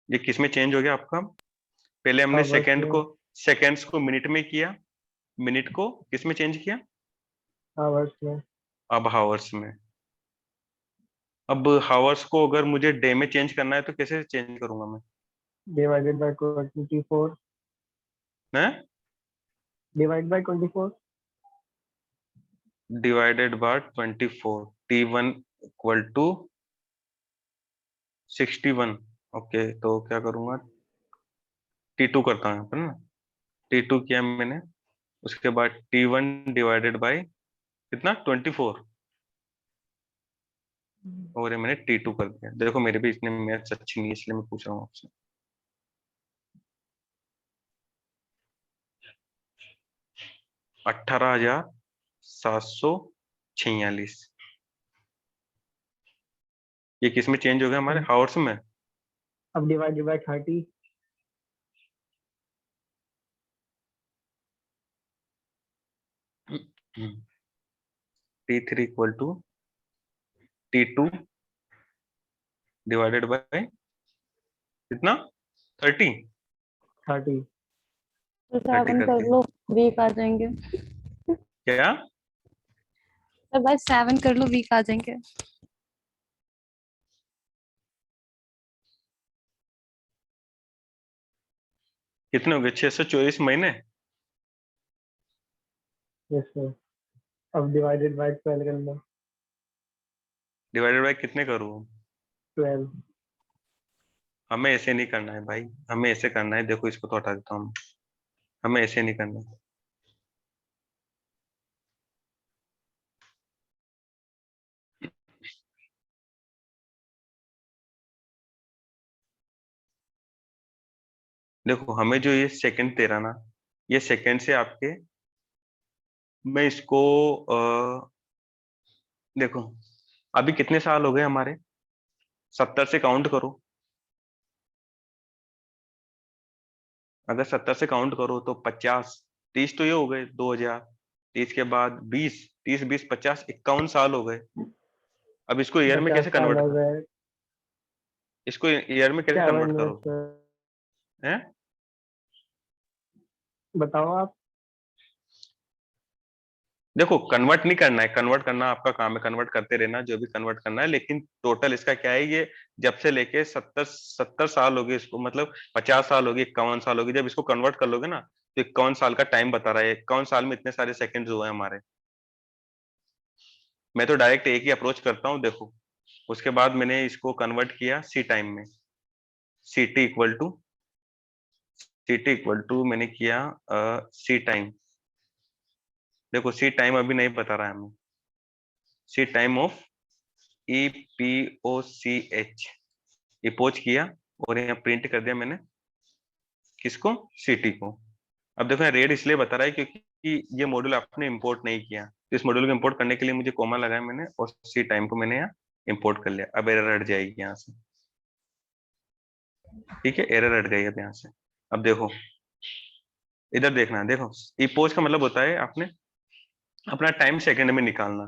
ये किस में चेंज हो गया आपका, पहले हमने आवर्स में। सेकेंड्स को मिनट में किया, मिनट को किस में चेंज किया, आवर्स में। अब हावर्स में। अब हावर्स को अगर मुझे डे में चेंज करना है तो कैसे चेंज करूंगा मैं, डिवाइडेड बाय 24। हैं? Divide by 24। Divided by 24, T1 equal to 61। Okay, तो क्या करूंगा, T2 करता हूँ यहाँ पर ना, T2 किया मैंने। उसके बाद T1 डिवाइडेड बाय कितना, 24, और ये मैंने T2 कर दिया। देखो मेरे भी इतने मैथ्स अच्छी नहीं है, इसलिए मैं पूछ रहा हूँ आपसे। 18,746। ये किस में चेंज हो गया हमारे, हावर्स में। अब divided by 30। T3 equal to T2 divided by कितना, 30। 30। तो 30 7 कर कर दिया। लो, वीक आ जाएंगे। क्या, तो भाई 7 कर लो, वीक आ जाएंगे। कितने हो गए, 624 महीने। Yes sir. अब डिवाइडेड बाय 12 कर लो। डिवाइडेड बाय कितने करूँ, 12। हमें ऐसे नहीं करना है भाई, हमें ऐसे करना है। देखो इसको तो हटा देता हूँ, हमें ऐसे नहीं करना है। देखो हमें जो ये सेकंड दे रहा ना, ये सेकंड से आपके, मैं इसको देखो अभी कितने साल हो गए हमारे, 70 से काउंट करो। अगर 70 से काउंट करो तो 50, 30 तो ये हो गए, 2000, 30 के बाद 20, 30 20 50, 51 साल हो गए। अब इसको ईयर में 50 कैसे साल कन्वर्ट हो कर, गए। इसको ईयर में कैसे कन्वर्ट 7 करो, सर। हैं? बताओ आप। देखो कन्वर्ट नहीं करना है, कन्वर्ट करना आपका काम है, कन्वर्ट करते रहना जो भी कन्वर्ट करना है, लेकिन टोटल इसका क्या है, ये जब से लेके 70 साल हो गए इसको, मतलब 50 साल हो गए, 51 साल हो गए, जब इसको कन्वर्ट कर लोगे ना तो 51 साल का टाइम बता रहा है, 51 साल में इतने सारे सेकंड्स हुए हमारे। मैं तो डायरेक्ट एक ही अप्रोच करता हूँ, देखो। उसके बाद मैंने इसको कन्वर्ट किया सी टाइम में। सीटी इक्वल टू मैंने किया सी टाइम। देखो सी टाइम अभी नहीं बता रहा है हमें, सी टाइम ऑफ EPOCH, इपोच किया और यहाँ प्रिंट कर दिया मैंने, किसको, सिटी को। अब देखो रेड इसलिए बता रहा है क्योंकि ये मॉड्यूल आपने इंपोर्ट नहीं किया, तो इस मॉड्यूल को इंपोर्ट करने के लिए मुझे कॉमा लगाया मैंने और सी टाइम को मैंने यहाँ इंपोर्ट कर लिया। अब एरर हट जाएगी यहाँ से, ठीक है, एरर हट गई अब यहाँ से। अब देखो इधर देखना, देखो इपोच का मतलब होता है आपने अपना टाइम सेकंड में निकालना।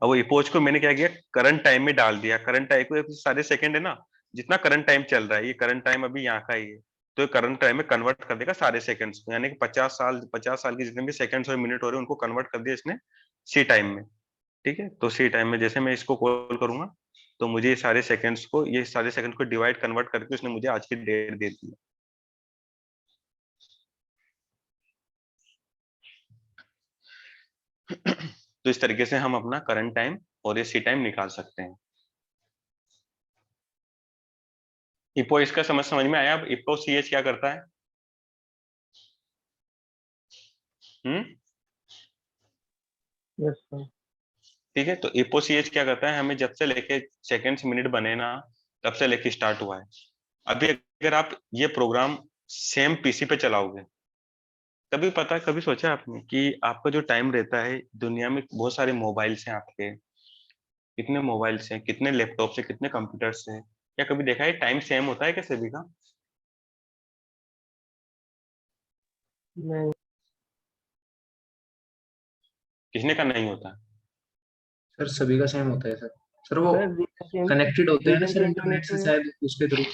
अब वो इपोच को मैंने क्या किया, करंट टाइम में डाल दिया। करंट टाइम को सारे सेकंड है ना, जितना करंट टाइम चल रहा है, ये करंट टाइम अभी यहाँ का ही है, तो करंट टाइम में कन्वर्ट कर देगा सारे सेकंड्स को, यानी कि 50 साल की जितने भी सेकंड्स और मिनट हो रहे हैं उनको कन्वर्ट कर दिया इसने सी टाइम में। ठीक है, तो सी टाइम में जैसे मैं इसको कॉल करूंगा तो मुझे ये सारे सेकंड को डिवाइड कन्वर्ट करके उसने मुझे आज की डेट दे दी। तो इस तरीके से हम अपना करंट टाइम और ये सी टाइम निकाल सकते हैं। इपो इसका समझ में आया। अब इपो सीएच क्या करता है? Yes sir. ठीक है, तो इपो सीएच क्या करता है, हमें जब से लेके सेकंड्स मिनट बने ना तब से लेके स्टार्ट हुआ है। अभी अगर आप ये प्रोग्राम सेम पीसी पे चलाओगे, कभी सोचा आपने कि आपका जो टाइम रहता है, दुनिया में बहुत सारे मोबाइल्स हैं आपके, कितने मोबाइल्स हैं, कितने लैपटॉप्स हैं, कितने कंप्यूटर्स हैं, क्या कभी देखा है टाइम सेम होता है क्या सभी का? नहीं किसने का नहीं होता? सर सभी का सेम होता है सर। सर वो सर, कनेक्टेड होते हैं ना रीजन सर के इंटरनेट इंटरनेट से, में। शायद उसके थ्रू।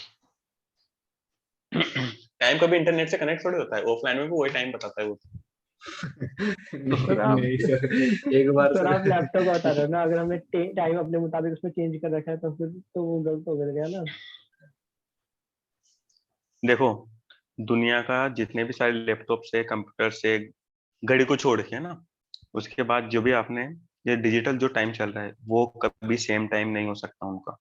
टाइम कभी इंटरनेट से कनेक्ट थोड़ी होता है, ऑफलाइन में भी वही टाइम बताता है वो। सर नहीं आप नहीं सर, एक बार सर सर। आप लैपटॉप का बता रहे हो ना, अगर हमने टाइम अपने मुताबिक उसमें चेंज कर रखा है तो फिर तो वो गलत हो गया ना। देखो दुनिया का जितने भी सारे लैपटॉप से, कंप्यूटर से, घड़ी को छोड़ के ना, उसके बाद जो भी आपने ये डिजिटल जो टाइम चल रहा है वो कभी सेम टाइम नहीं हो सकता उनका।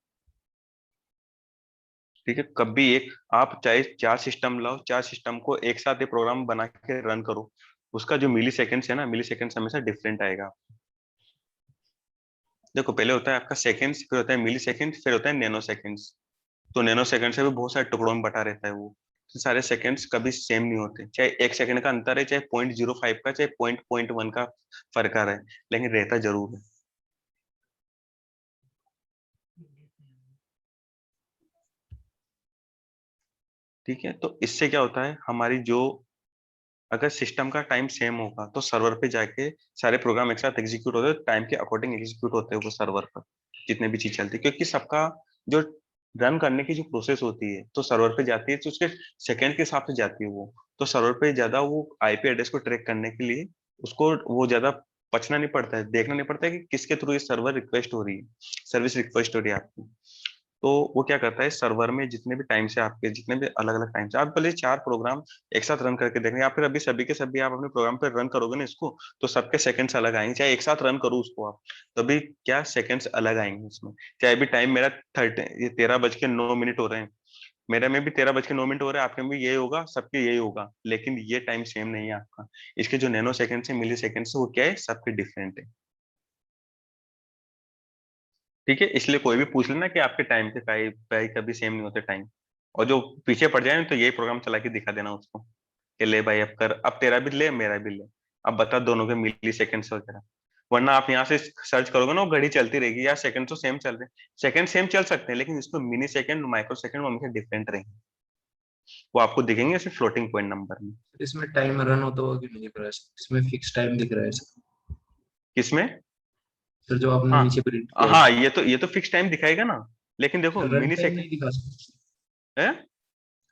ठीक है, कभी एक आप चाहे 4 सिस्टम लाओ, 4 सिस्टम को एक साथ ये प्रोग्राम बना के रन करो, उसका जो मिली सेकेंड्स है ना, मिली सेकेंड्स हमेशा डिफरेंट आएगा। देखो पहले होता है आपका सेकेंड्स, फिर होता है मिली सेकेंड्स, फिर होता है नैनो सेकेंड्स। तो नैनो सेकंड से भी बहुत सारे टुकड़ों में बटा रहता है वो, तो सारे सेकंड्स कभी सेम नहीं होते, चाहे 1 सेकंड का अंतर है, चाहे 0.05 का, चाहे 0.1 का फर्क आ रहा है, लेकिन रहता जरूर है। ठीक है, तो इससे क्या होता है, हमारी जो अगर सिस्टम का टाइम सेम होगा तो सर्वर पे जाके सारे प्रोग्राम एक साथ एग्जीक्यूट होते हैं, टाइम के अकॉर्डिंग एग्जीक्यूट होते हैं वो सर्वर पर, जितने भी चीज चलती है, क्योंकि सबका जो रन करने की जो प्रोसेस होती है तो सर्वर पे जाती है, तो उसके सेकंड के हिसाब से जाती है वो, तो सर्वर पे ज्यादा वो आईपी एड्रेस को ट्रैक करने के लिए उसको वो ज्यादा पचना नहीं पड़ता है, देखना नहीं पड़ता है कि किसके थ्रू ये सर्वर रिक्वेस्ट हो रही है, सर्विस रिक्वेस्ट हो रही है आपकी। तो वो क्या करता है, सर्वर में जितने भी टाइम से आपके, जितने भी अलग अलग टाइम से आप पहले 4 प्रोग्राम एक साथ रन करके देखेंगे, या फिर अभी सभी के सभी आप अपने प्रोग्राम पे रन करोगे ना इसको, तो सबके सेकंड्स अलग आएंगे, चाहे एक साथ रन करो उसको आप, तभी क्या सेकंड्स अलग आएंगे इसमें। चाहे अभी टाइम मेरा 13:09 हो रहे हैं, मेरे में भी 13:09 हो रहा है, आपके में भी यही होगा, सबके यही होगा, लेकिन ये टाइम सेम नहीं है आपका। इसके जो नैनो सेकंड से मिली सेकंड से वो क्या है, सबके डिफरेंट है। ठीक है, इसलिए कोई भी पूछ लेना कि आपके टाइम के भाई कभी सेम नहीं होते टाइम, और जो पीछे पड़ जाए तो यही प्रोग्राम चला के दिखा देना उसको कि ले भाई अब कर, अब तेरा भी ले मेरा भी ले, अब बता दोनों के मिली सेकंड्स वगैरह। वरना आप यहाँ से सर्च करोगे ना, वो घड़ी चलती रहेगी यार, सेकंड तो सेम चल रहे हैं, सेकंड सेम चल सकते हैं लेकिन इसमें मिनी सेकंड, माइक्रो सेकंड वो हमेशा डिफरेंट रहेंगे, वो आपको दिखेंगे सिर्फ फ्लोटिंग पॉइंट नंबर में। इसमें टाइम रन होता हुआ क्यों नहीं दिख रहा है सर? इसमें फिक्स टाइम दिख रहा है सर। किसमें? सर जो आपने हाँ नीचे प्रिंट किया है हाँ, सर, ये तो फिक्स टाइम दिखाएगा ना, लेकिन देखो रन मिनी टाइम सेकंड नहीं दिखा सकता, है,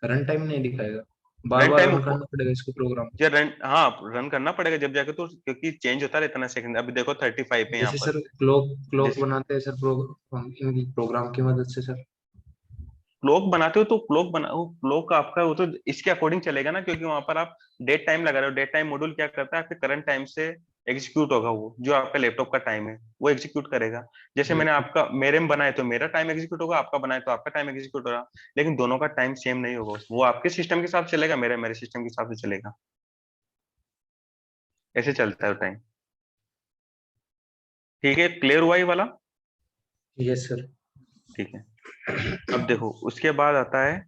रन टाइम नहीं दिखाएगा, बार रन बार टाइम रन करना पड़ेगा इसको प्रोग्राम। या रन, हाँ रन करना पड़ेगा जब जाके, तो क्योंकि चेंज होता रहता है ना सेकंड। अभी देखो 35 है यहाँ जैसे पर, सर क्लॉक क्लॉक जिस बनाते हैं सर इन प्रोग्राम की मदद से सर। क्लॉक बनाते हो तो क्लॉक आपका वो तो इसके अकॉर्डिंग चलेगा ना, क्योंकि वहां पर आप डेट टाइम लगा रहे हो। डेट टाइम मॉड्यूल क्या करता है, आपके करंट टाइम से एग्जीक्यूट होगा, वो जो आपका लैपटॉप का टाइम है वो एग्जीक्यूट करेगा। जैसे मैंने आपका मेरे में बनाया तो मेरा टाइम एग्जीक्यूट होगा, आपका बनाया तो आपका टाइम एग्जीक्यूट होगा, लेकिन दोनों का टाइम सेम नहीं होगा, वो आपके सिस्टम के साथ चलेगा, मेरे मेरे सिस्टम के हिसाब से चलेगा, ऐसे चलता है टाइम। ठीक है, क्लियर हुआ ये वाला? Yes sir. ठीक है, अब देखो उसके बाद आता है,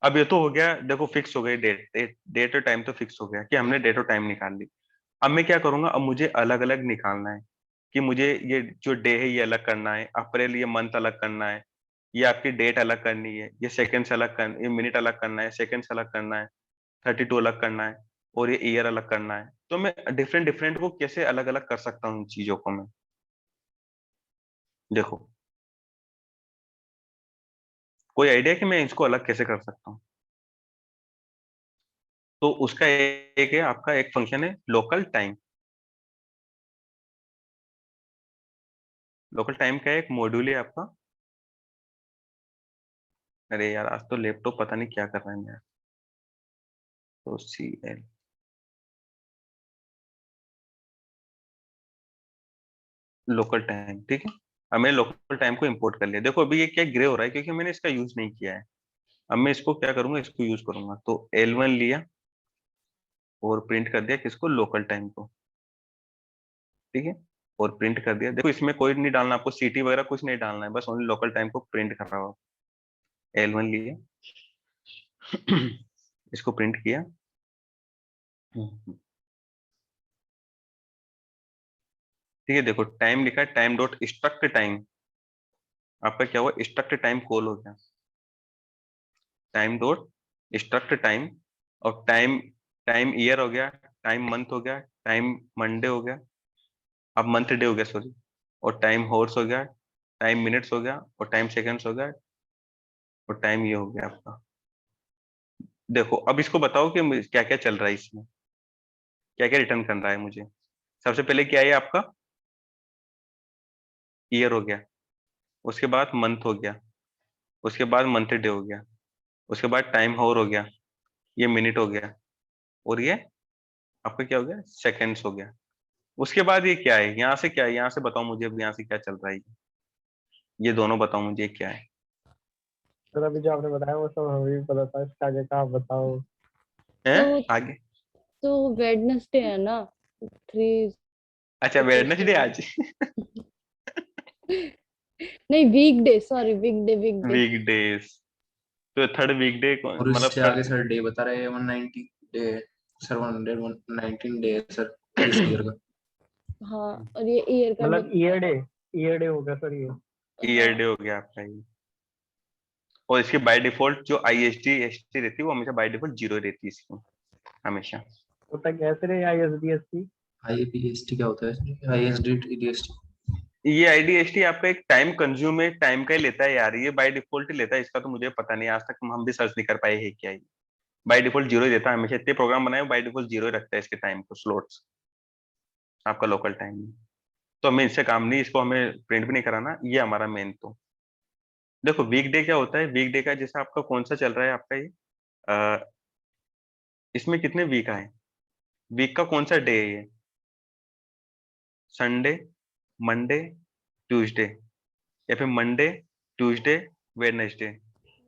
अब ये तो हो गया, देखो फिक्स हो गई डेट, डेट और टाइम तो फिक्स हो गया कि हमने डेट और टाइम निकाल ली। अब मैं क्या करूंगा, अब मुझे अलग अलग निकालना है कि मुझे ये जो डे है ये अलग करना है, अप्रैल ये मंथ अलग करना है, ये आपकी डेट अलग करनी है, ये सेकंड्स अलग करना, ये मिनट अलग करना है, सेकंड्स अलग करना है, 32 अलग करना है, और ये ईयर अलग करना है। तो मैं डिफरेंट डिफरेंट को कैसे अलग अलग कर सकता हूँ इन चीजों को मैं, देखो कोई आइडिया कि मैं इसको अलग कैसे कर सकता हूँ? तो उसका एक है, आपका एक फंक्शन है लोकल टाइम। लोकल टाइम का एक मॉड्यूल है आपका। अरे यार आज तो लैपटॉप पता नहीं क्या कर रहा है मेरा। तो CL लोकल टाइम, ठीक है। अब मैंने लोकल टाइम को इंपोर्ट कर लिया। देखो अभी ये क्या ग्रे हो रहा है क्योंकि मैंने इसका यूज नहीं किया है। अब मैं इसको क्या करूंगा, इसको यूज करूंगा। तो L1 लिया और प्रिंट कर दिया किसको, लोकल टाइम को, ठीक है। और प्रिंट कर दिया। देखो इसमें कोई नहीं डालना आपको, CT वगैरह कुछ नहीं डालना है, बस ओनली लोकल टाइम को प्रिंट कर रहा हो। L1 लिया इसको प्रिंट किया। ठीक है, देखो टाइम लिखा है, टाइम डॉट स्ट्रक्ट टाइम, आपका क्या हुआ, स्ट्रक्ट टाइम कॉल हो गया। टाइम डॉट स्ट्रक्ट टाइम, और टाइम, टाइम ईयर हो गया, टाइम मंथ हो गया, टाइम मंडे हो गया, अब मंथ डे हो गया सॉरी, और टाइम हॉर्स हो गया, टाइम मिनट्स हो गया, और टाइम सेकंड्स हो गया, और टाइम ये हो गया आपका। देखो अब इसको बताओ कि क्या क्या चल रहा है इसमें, क्या क्या रिटर्न कर रहा है मुझे। सबसे पहले क्या है आपका, ईयर हो गया, उसके बाद मंथ हो गया, उसके बाद मंथ डे हो गया, उसके बाद टाइम हॉर हो गया, ये मिनट हो गया, और ये आपका क्या हो गया, सेकंड्स हो गया। उसके बाद ये क्या है, यहाँ से क्या है, यहाँ से बताओ मुझे, अब यहाँ से क्या चल रहा है, ये दोनों बताओ मुझे क्या है। सर अभी जो आपने बताया वो सब हमें भी पता था, इसका आगे का आप बताओ। हैं तो आगे? तो वेडनेसडे है ना, 3 अच्छा वेडनेसडे आज नहीं वीकडे, सॉरी वीकडे वीकडे। वीकडेज, तो थर्ड वीकडे और मतलब इससे आगे थर्ड। सर डे बता रहे हैं 190 डे सर, 119 डे सर इस ईयर का। हाँ, और ये ईयर का मतलब बता रहा ईयर डे होगा सर ये। है। ईयर डे हाँ हो गया आपका ये। और इसकी बाय डिफॉल्ट जो IST ST रहती है वो हमेशा बाय डिफॉल्ट 0 रहती है इसकी, हमेशा। होता कैसे रे ISDST? IAPST क्या होता है सर? ISDST। ये IDST आपका एक टाइम कंज्यूम है, टाइम का ही लेता है यार, ये बाय डिफॉल्ट ही लेता है, इसका तो मुझे पता नहीं, आज तक हम भी सर्च नहीं कर पाए है क्या ये। बाय डिफॉल्ट 0 ही देता है हमेशा, इतने प्रोग्राम बनाए बाय डिफॉल्ट 0 ही रखता है इसके टाइम को, स्लॉट्स आपका लोकल टाइम में। तो हमें इससे काम नहीं, इसको हमें प्रिंट भी नहीं कराना, ये हमारा मेन। तो देखो वीकडे क्या होता है, वीकडे का जैसे आपका कौन सा चल रहा है आपका ये, इसमें कितने वीक आए, वीक का कौन सा डे है ये, संडे, मंडे, ट्यूसडे, या फिर Monday, Tuesday, Wednesday.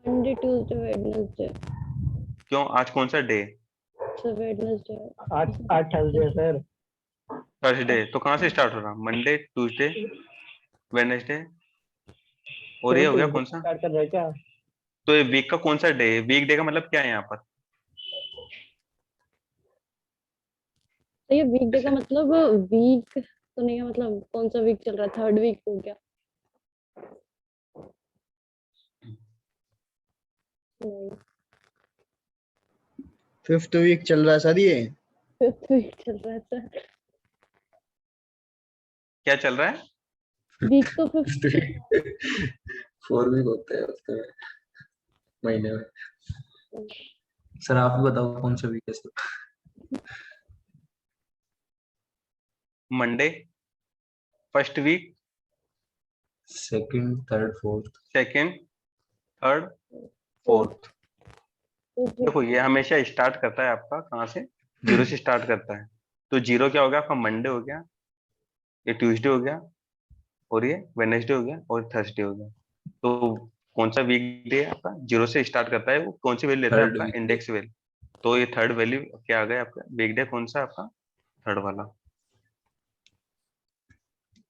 Monday Tuesday Wednesday. क्यों, आज कौन सा डे? Sir Wednesday. आज आज थर्सडे है सर। थर्सडे, तो कहाँ से स्टार्ट हो रहा, मंडे, ट्यूसडे, वेडनेसडे, और सर ये हो गया ट्यूसडे कौन सा? स्टार्ट कर रहा है क्या? तो ये वीक का कौन सा डे है, वीक डे का मतलब क्या है यहाँ पर? तो ये वीकडे का जैसे मतलब वीक तो नहीं है, मतलब कौन सा वीक चल रहा है, थर्ड वीक हो गया? नहीं, फिफ्थ वीक चल रहा है सर ये। फिफ्थ वीक चल रहा है सर। क्या चल रहा है? वीक तो फिफ्थ। 4 वीक होते हैं उसके महीने में। सर आप ही बताओ कौन सा वीक है sir? Monday first week, second, third, fourth. Second, third, fourth. Fourth. देखो ये हमेशा स्टार्ट करता है आपका कहाँ से, 0 से स्टार्ट करता है। तो 0 क्या हो गया आपका, मंडे हो गया, ये ट्यूसडे हो गया, और ये वेडनेसडे हो गया, और थर्सडे हो गया। तो कौन सा वीक डे है आपका, 0 से स्टार्ट करता है, वो कौन सी वैल्यू लेता है थर्ड आपका, वीक डे। Index value. तो ये थर्ड वैल्यू क्या आ गया आपका, वीक डे कौन सा है आपका, थर्ड वाला।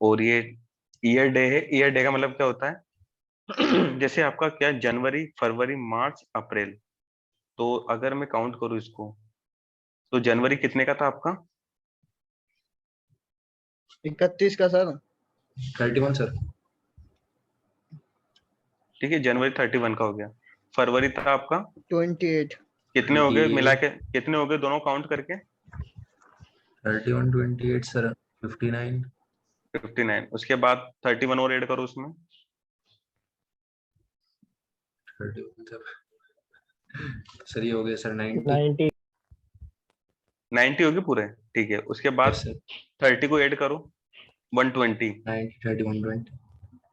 और ये ईयर डे है, ईयर डे का मतलब क्या होता है जैसे आपका क्या, जनवरी, फरवरी, मार्च, अप्रैल। तो अगर मैं काउंट करूं इसको, तो जनवरी कितने का था आपका, 31 का सर। 31 सर। ठीक है, जनवरी 31 का हो गया। फरवरी था आपका, 28। कितने हो गए मिला 28। के, कितने हो गए दोनों काउंट करके, 31 28 सर, 59। 59। उसके बाद 31 और ऐड करो उसमें, 31 सर, ये हो गया सर 90। 90। 90 हो गए पूरे। ठीक है, उसके बाद यस सर। 30 को ऐड करो, 120। 90 30 120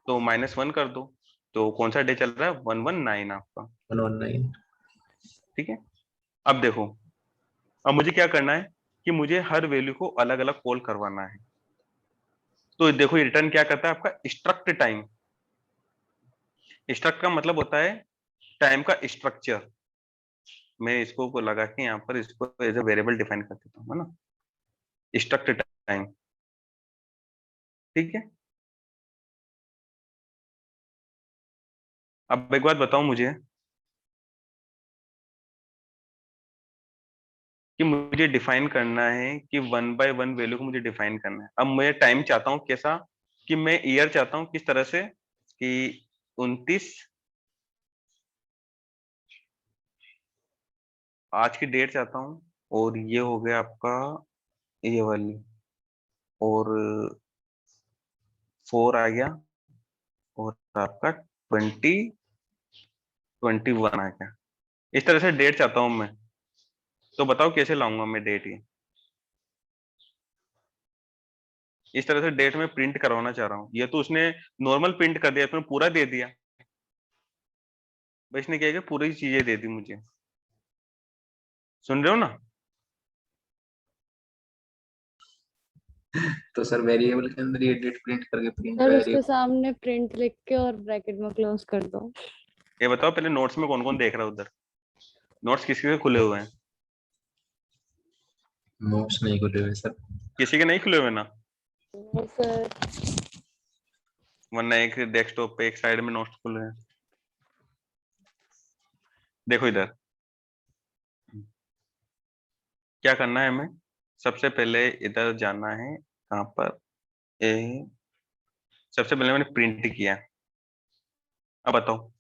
तो -1 कर दो, तो कौन सा डे चल रहा है, 119 आपका। 119। ठीक है, अब देखो, अब मुझे क्या करना है कि मुझे हर वैल्यू को अलग अलग कॉल करवाना है। तो देखो ये रिटर्न क्या करता है आपका, स्ट्रक्ट टाइम। स्ट्रक्ट का मतलब होता है टाइम का स्ट्रक्चर। मैं इसको को लगा के यहाँ पर इसको एज ए वेरिएबल डिफाइन कर देता हूँ, है ना, स्ट्रक्ट टाइम। ठीक है, अब एक बात बताओ मुझे कि मुझे डिफाइन करना है कि 1 by 1 वैल्यू को मुझे डिफाइन करना है। अब मैं टाइम चाहता हूँ कैसा, कि मैं ईयर चाहता हूँ किस तरह से, कि 29, आज की डेट चाहता हूँ, और ये हो गया आपका ये वाली, और 4 आ गया, और आपका 2021 आ गया। इस तरह से डेट चाहता हूँ मैं। तो बताओ कैसे लाऊंगा मैं डेट, ये इस तरह से डेट में प्रिंट करवाना चाह रहा हूँ। ये तो उसने नॉर्मल प्रिंट कर दिया, इसमें पूरा दे दिया, भाई इसने क्या किया, पूरी चीजें दे दी मुझे। सुन रहे हो ना, तो सर वेरिएबल के अंदर ये डेट प्रिंट करके प्रिंट सर उसके वेरिएबल। सामने प्रिंट लिख के और ब्रैकेट में क्लोज कर दो। ये बताओ पहले नोट्स में कौन कौन देख रहा है उधर, नोट्स किसी के खुले हुए हैं, नोट्स नहीं खुले हुए सर। किसी के नहीं खुले हुए ना, नहीं सर। वरना एक डेस्कटॉप पे एक साइड में नोट्स खुले हैं। देखो इधर क्या करना है हमें, सबसे पहले इधर जाना है, कहाँ पर, ए, सबसे पहले मैंने प्रिंट किया। अब बताओ,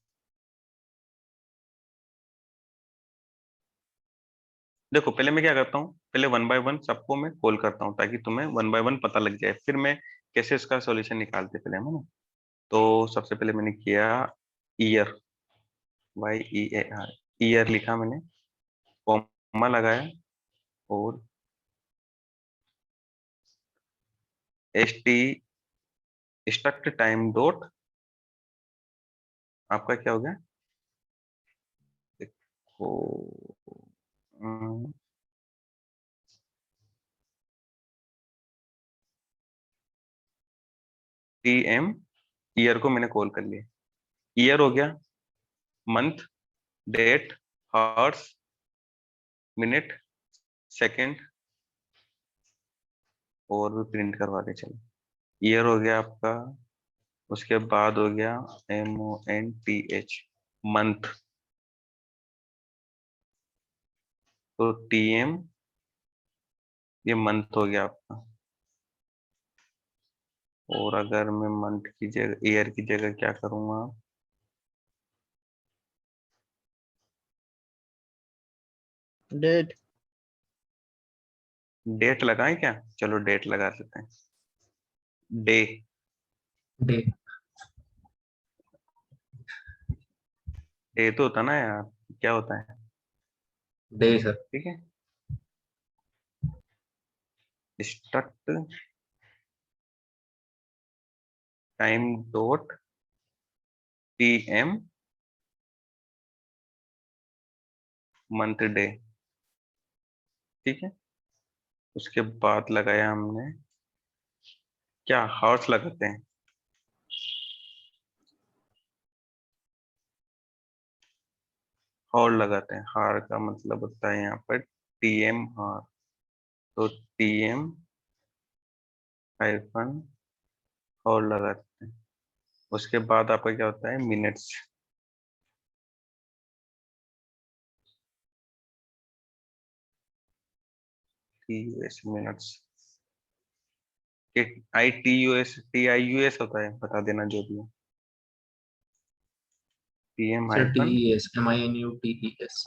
देखो पहले मैं क्या करता हूँ, पहले 1 by 1 सबको मैं कॉल करता हूँ, ताकि तुम्हें 1 by 1 पता लग जाए, फिर मैं कैसे इसका सॉल्यूशन निकालते पहले है ना। तो सबसे पहले मैंने किया ईयर, YEAR, ईयर लिखा मैंने, कॉमा लगाया, और ST स्ट्रक्ट टाइम डॉट, आपका क्या हो गया, देखो TM, ईयर को मैंने कॉल कर लिया, ईयर हो गया, month, date, hours, minute, second, और भी प्रिंट करवा के चलो। ईयर हो गया आपका, उसके बाद हो गया MONTH, मंथ, तो TM, ये मंथ हो गया आपका। और अगर मैं मंथ की जगह, ईयर की जगह क्या करूंगा, डेट। डेट लगाएं क्या, चलो डेट लगा देते हैं, डे, डे। डे तो होता ना यार, क्या होता है, डे सर। ठीक है, struct time dot TM month day, ठीक है। उसके बाद लगाया हमने क्या, हॉर्स लगाते हैं। हॉर लगाते हैं, हार का मतलब होता है यहाँ पर टीएम हार, तो टीएम हाइफन हॉर लगाते हैं। उसके बाद आपका क्या होता है, minutes. TUS minutes, I T U S T I U S होता है, बता देना जो भी है। TM sir hyphen TES MINUTES।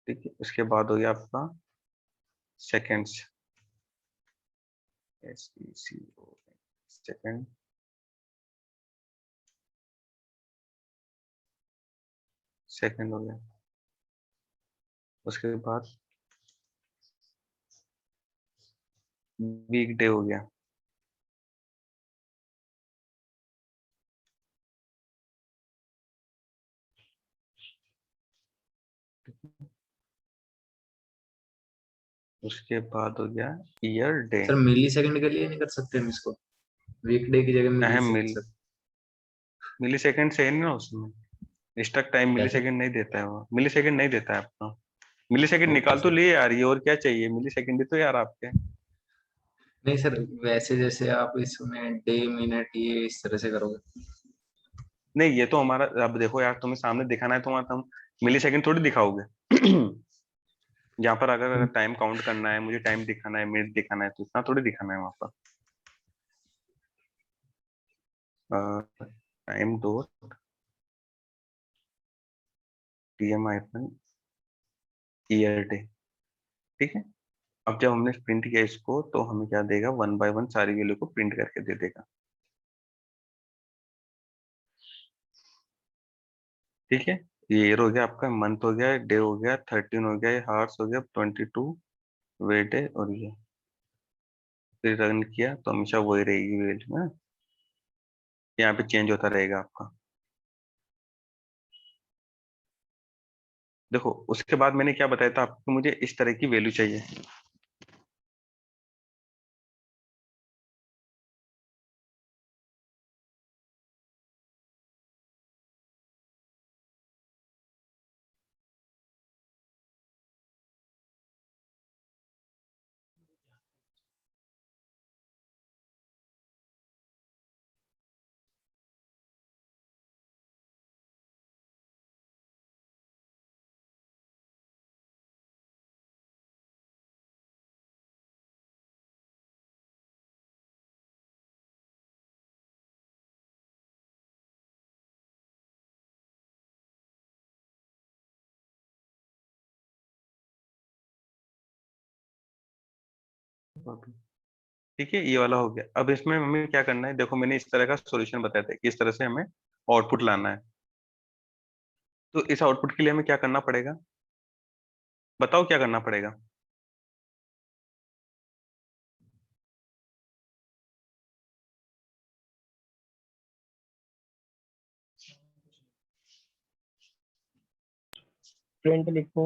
ठीक है। उसके बाद हो गया आपका सेकेंड्स, SECO सेकेंड। सेकेंड हो गया। उसके बाद वीक डे हो गया। उसके बाद हो गया ईयर डे। सर मिली सेकंड के लिए नहीं कर सकते हम इसको, वीकडे की जगह मिली अहम सेकंड सर। मिली सेकेंड से है ना उसमें, स्टक टाइम क्या मिली सर? सेकेंड नहीं देता है, वो मिली सेकेंड नहीं देता है आपका। मिली सेकेंड ओके निकाल तो सर। लिए यार, ये और क्या चाहिए, मिली सेकेंड ही तो यार आपके। नहीं सर, वैसे जैसे आप इसमें डे मिनट ये इस तरह से करोगे। नहीं ये तो हमारा, अब देखो यार तुम्हें सामने दिखाना है तो वहां तुम मिली सेकेंड थोड़ी दिखाओगे। यहाँ पर अगर टाइम काउंट करना है, मुझे टाइम दिखाना है, मिनट दिखाना है, तो इतना थोड़ी दिखाना है वहां पर। Time dot TM hyphen year day. ठीक है। अब जब हमने प्रिंट किया इसको, तो हमें क्या देगा, 1 बाय 1 सारी वैल्यू को प्रिंट करके दे देगा। ठीक है। ये ईयर हो गया आपका, मंथ हो गया, डे हो गया, 13 हो गया, हार्स हो गया, 22 वेट है, और ये फिर रन किया तो हमेशा वही रहेगी वैल्यू ना, यहाँ पे चेंज होता रहेगा आपका। देखो उसके बाद मैंने क्या बताया था आपको, मुझे इस तरह की वैल्यू चाहिए। ठीक है, ये वाला हो गया। अब इसमें हमें क्या करना है, देखो मैंने इस तरह का सॉल्यूशन बताया था कि इस तरह से हमें आउटपुट लाना है। तो इस आउटपुट के लिए हमें क्या करना पड़ेगा, बताओ क्या करना पड़ेगा। प्रिंट लिखो।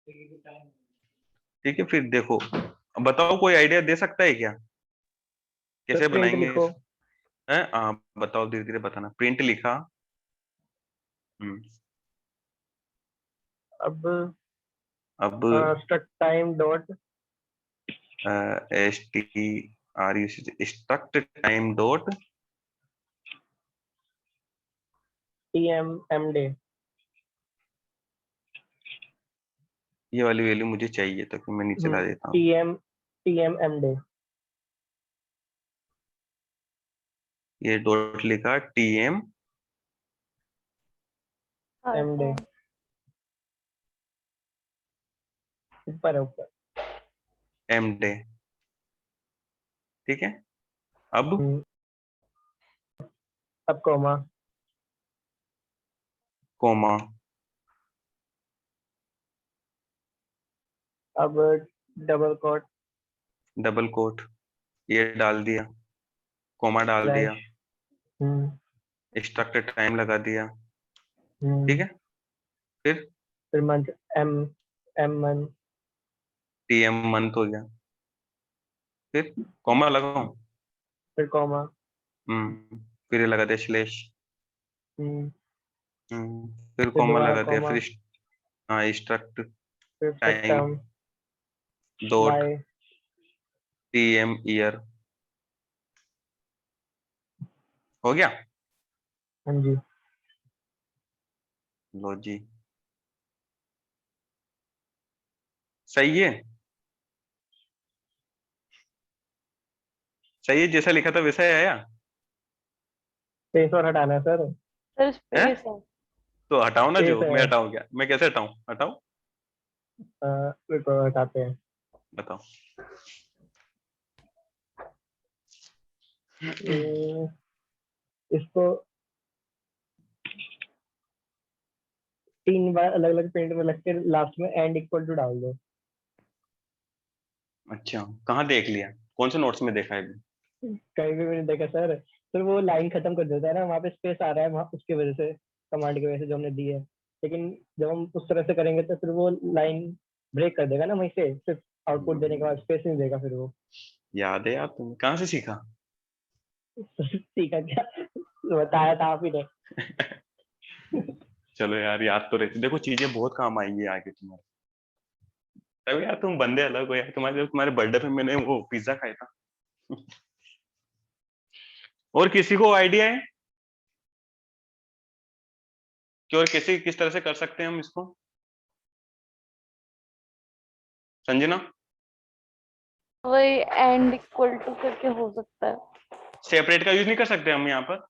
ठीक है, फिर देखो बताओ, कोई आइडिया दे सकता है क्या, सर कैसे प्रिंट बनाएंगे लिखो। इस। है बताओ, धीरे धीरे बताना। प्रिंट लिखा। हम्म। अब अब struct time dot struct time dot tm day ये वाली वैल्यू मुझे चाहिए, तो फिर मैं नीचे ला देता हूँ। tm day ये डॉट लिखा tm m day ऊपर है ऊपर। m day, ठीक है। अब अब कॉमा कोमा, अब डबल कोट डबल कोट, ये डाल दिया, कोमा डाल दिया, स्ट्रक्ट टाइम लगा दिया, ठीक है। फिर month m month tm month हो गया, फिर कोमा लगाऊं, फिर कॉमा फिर ये लगा दिया स्लैश, फिर कोमा दोबारा लगा दिया, कॉमा फिर हाँ स्ट्रक्ट फिर time system dot by tm year, हो गया। हाँ जी लो जी, सही है, सही है, जैसा लिखा था वैसा ही आया। स्पेस और हटाना है सर। सर स्पेस है। तो हटाओ ना, जो स्पेस मैं है हटाऊं क्या, मैं कैसे हटाऊं, हटाओ रुको हटाते हैं। बताओ। इसको 3 बार अलग अलग पेंट में लग के लास्ट में एंड इक्वल टू डाल दो। अच्छा, कहाँ देख लिया, कौन से नोट्स में देखा है अभी? कहीं भी मैंने देखा सर, फिर वो लाइन खत्म कर देता है ना, वहाँ पे स्पेस आ रहा है वहाँ, उसकी वजह से, कमांड की वजह से जो हमने दी है। लेकिन जब हम उस तरह से करेंगे तो फिर वो लाइन ब्रेक कर देगा ना वहीं से, सिर्फ आउटपुट देने के बाद स्पेस नहीं देगा फिर वो। याद है यार, तुमने कहाँ से सीखा? ठीक है क्या, बताया था आप ही ने। चलो यार, याद तो रहती, देखो चीजें बहुत काम आएंगी आगे तुम्हारे। तभी यार तुम बंदे अलग हो यार, तुम्हारे बर्थडे पे मैंने वो पिज्जा खाया था। और किसी को आइडिया है कि और कैसे किस तरह से कर सकते हैं हम इसको? संजना, वही एंड इक्वल टू करके हो सकता है। सेपरेट का यूज नहीं कर सकते हम यहाँ पर?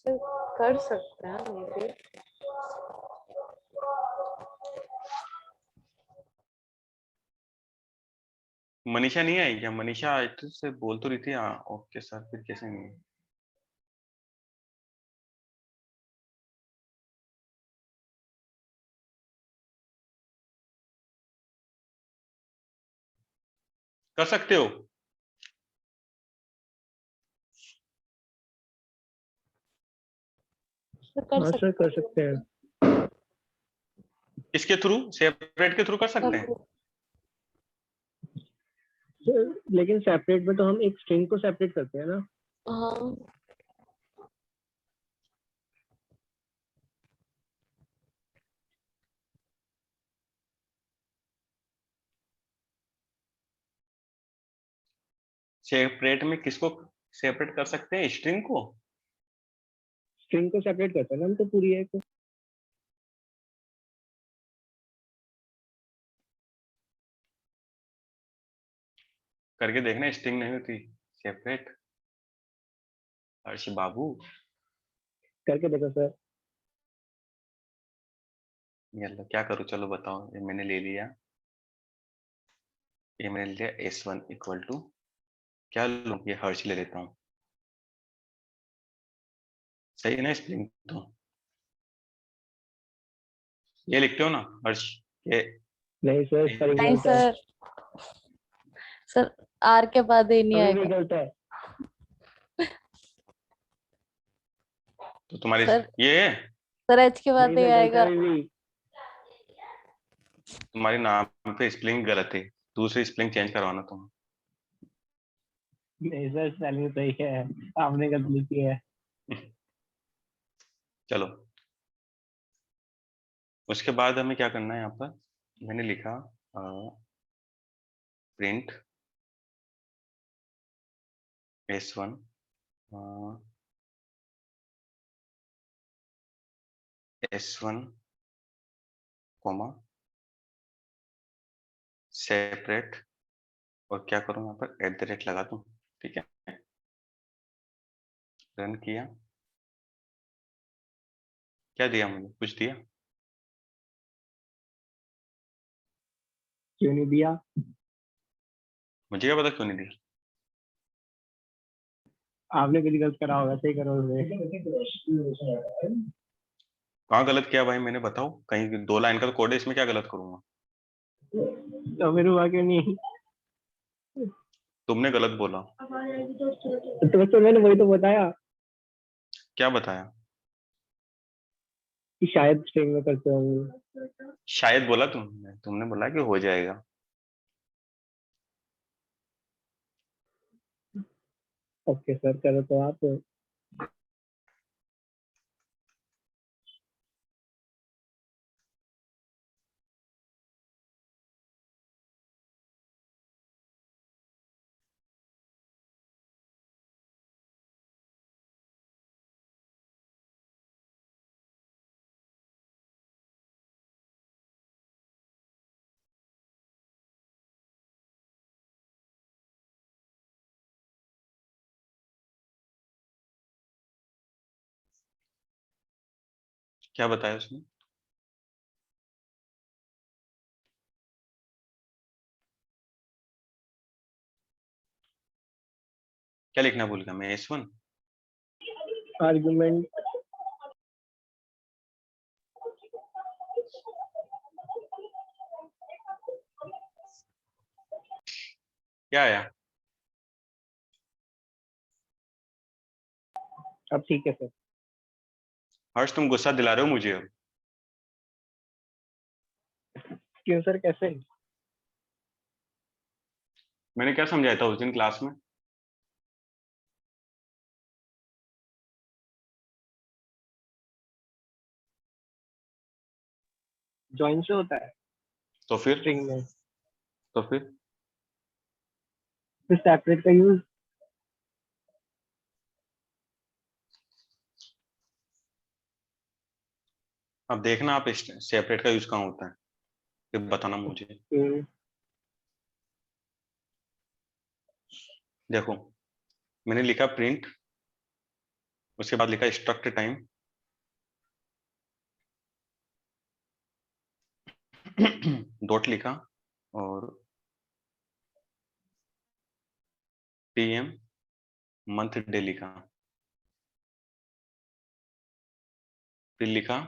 सर कर सकते हैं मे बी। मनीषा नहीं आई क्या? मनीषा आई तो से बोल तो रही थी, हाँ ओके सर, फिर कैसे नहीं? कर सकते हो? सर कर हाँ सर सकते कर सकते हैं। इसके थ्रू, सेपरेट के थ्रू कर सकते हैं? लेकिन सेपरेट में तो हम एक स्ट्रिंग को सेपरेट करते हैं ना। हाँ सेपरेट में किसको सेपरेट कर सकते हैं? स्ट्रिंग को? स्ट्रिंग को सेपरेट करते हैं ना हम तो पूरी एक। करके देखना, स्ट्रिंग नहीं होती सेपरेट, हर्ष बाबू। करके देखो सर। चलो क्या करूँ, चलो बताओ। ये मैंने ले लिया, ये मैंने लिया s1 इक्वल टू क्या लूं, ये हर्ष ले लेता हूँ, सही है ना स्ट्रिंग? तो ये लिखते हो ना हर्ष, ये नहीं सर स्पेलिंग नहीं गलत है। सर आर के बाद ही नहीं अभी भी आएगा गलत है तो तुम्हारी सर। ये है, सर एच के बाद नहीं ही सर गलत है आएगा। अभी भी। तुम्हारे नाम पे स्पेलिंग गलत है, दूसरी स्पेलिंग चेंज करवाना तुम। नहीं सर स्पेलिंग सही है, आपने गलत लिखी है। चलो उसके बाद हमें क्या करना है, यहाँ पर मैंने लिखा print S1 S1 comma separate, और क्या करूं यहाँ पर @ लगा दूं, ठीक है। रन किया, क्या दिया मुझे, कुछ दिया? क्यों नहीं दिया? मुझे क्या पता क्यों नहीं दिया। आपने कुछ गलत करा होगा, सही करोगे। कहाँ गलत किया भाई मैंने, बताओ। कहीं 2 लाइन का तो कोड है, इसमें क्या गलत करूंगा? तो फिर हुआ क्यों नहीं? तुमने गलत बोला। तो मैंने वही तो बताया क्या बताया? कि शायद स्ट्रिंग में करते होंगे। शायद बोला तुमने, तुमने बोला कि हो जाएगा। ओके सर, करो तो आप। क्या बताया उसने? क्या लिखना भूल गया मैं, S1? आर्गुमेंट क्या आया? अब ठीक है सर। हर्ष तुम गुस्सा दिला रहे हो मुझे अब। क्यों सर, कैसे? मैंने क्या समझाया था उस दिन क्लास में? जॉइन से होता है तो फिर स्ट्रिंग में, तो फिर फिर सेपरेट का यूज। अब देखना आप सेपरेट का यूज कहाँ होता है, फिर बताना मुझे। देखो मैंने लिखा प्रिंट, उसके बाद लिखा स्ट्रक्ट टाइम, डॉट लिखा, और PM मंथ डे लिखा, फिर लिखा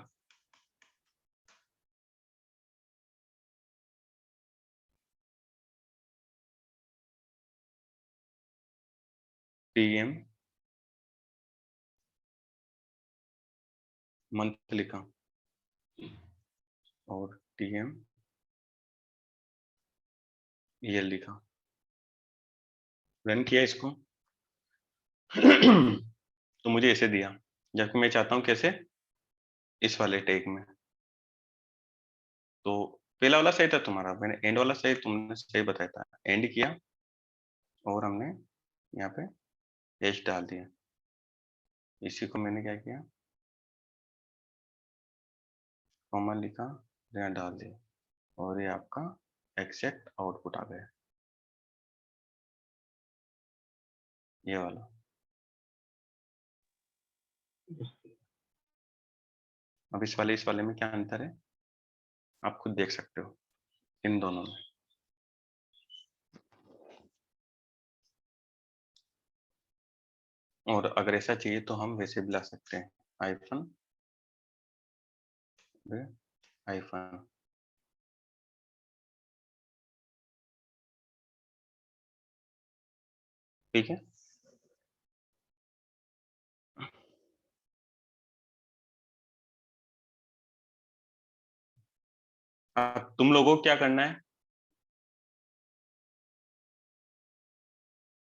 PM मंथ लिखा, और TM ईयर लिखा। रन किया इसको। तो मुझे ऐसे दिया, जबकि मैं चाहता हूं कैसे, इस वाले टैग में। तो पहला वाला सही था तुम्हारा, मैंने एंड वाला सही, तुमने सही बताया था। एंड किया और हमने यहाँ पे एच डाल दिया। इसी को मैंने क्या किया, कॉमा लिखा, यहाँ डाल दिया, और ये आपका एग्जैक्ट आउटपुट आ गया, ये वाला। अब इस वाले में क्या अंतर है आप खुद देख सकते हो इन दोनों में। और अगर ऐसा चाहिए तो हम वैसे भी ला सकते हैं, हाइफन हाइफन, ठीक है। अब तुम लोगों को क्या करना है,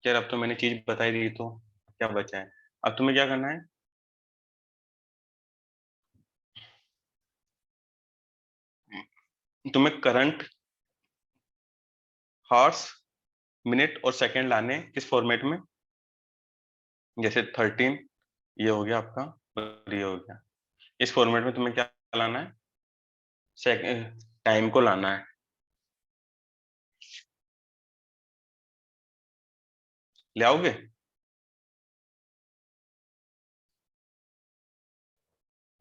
यार अब तो मैंने चीज बताई दी, तो क्या बचा है? अब तुम्हें क्या करना है, तुम्हें करंट, हॉर्स, मिनट और सेकंड लाने किस फॉर्मेट में, जैसे 13 ये हो गया आपका और ये हो गया, इस फॉर्मेट में तुम्हें क्या लाना है, सेकंड टाइम को लाना है। ले आओगे?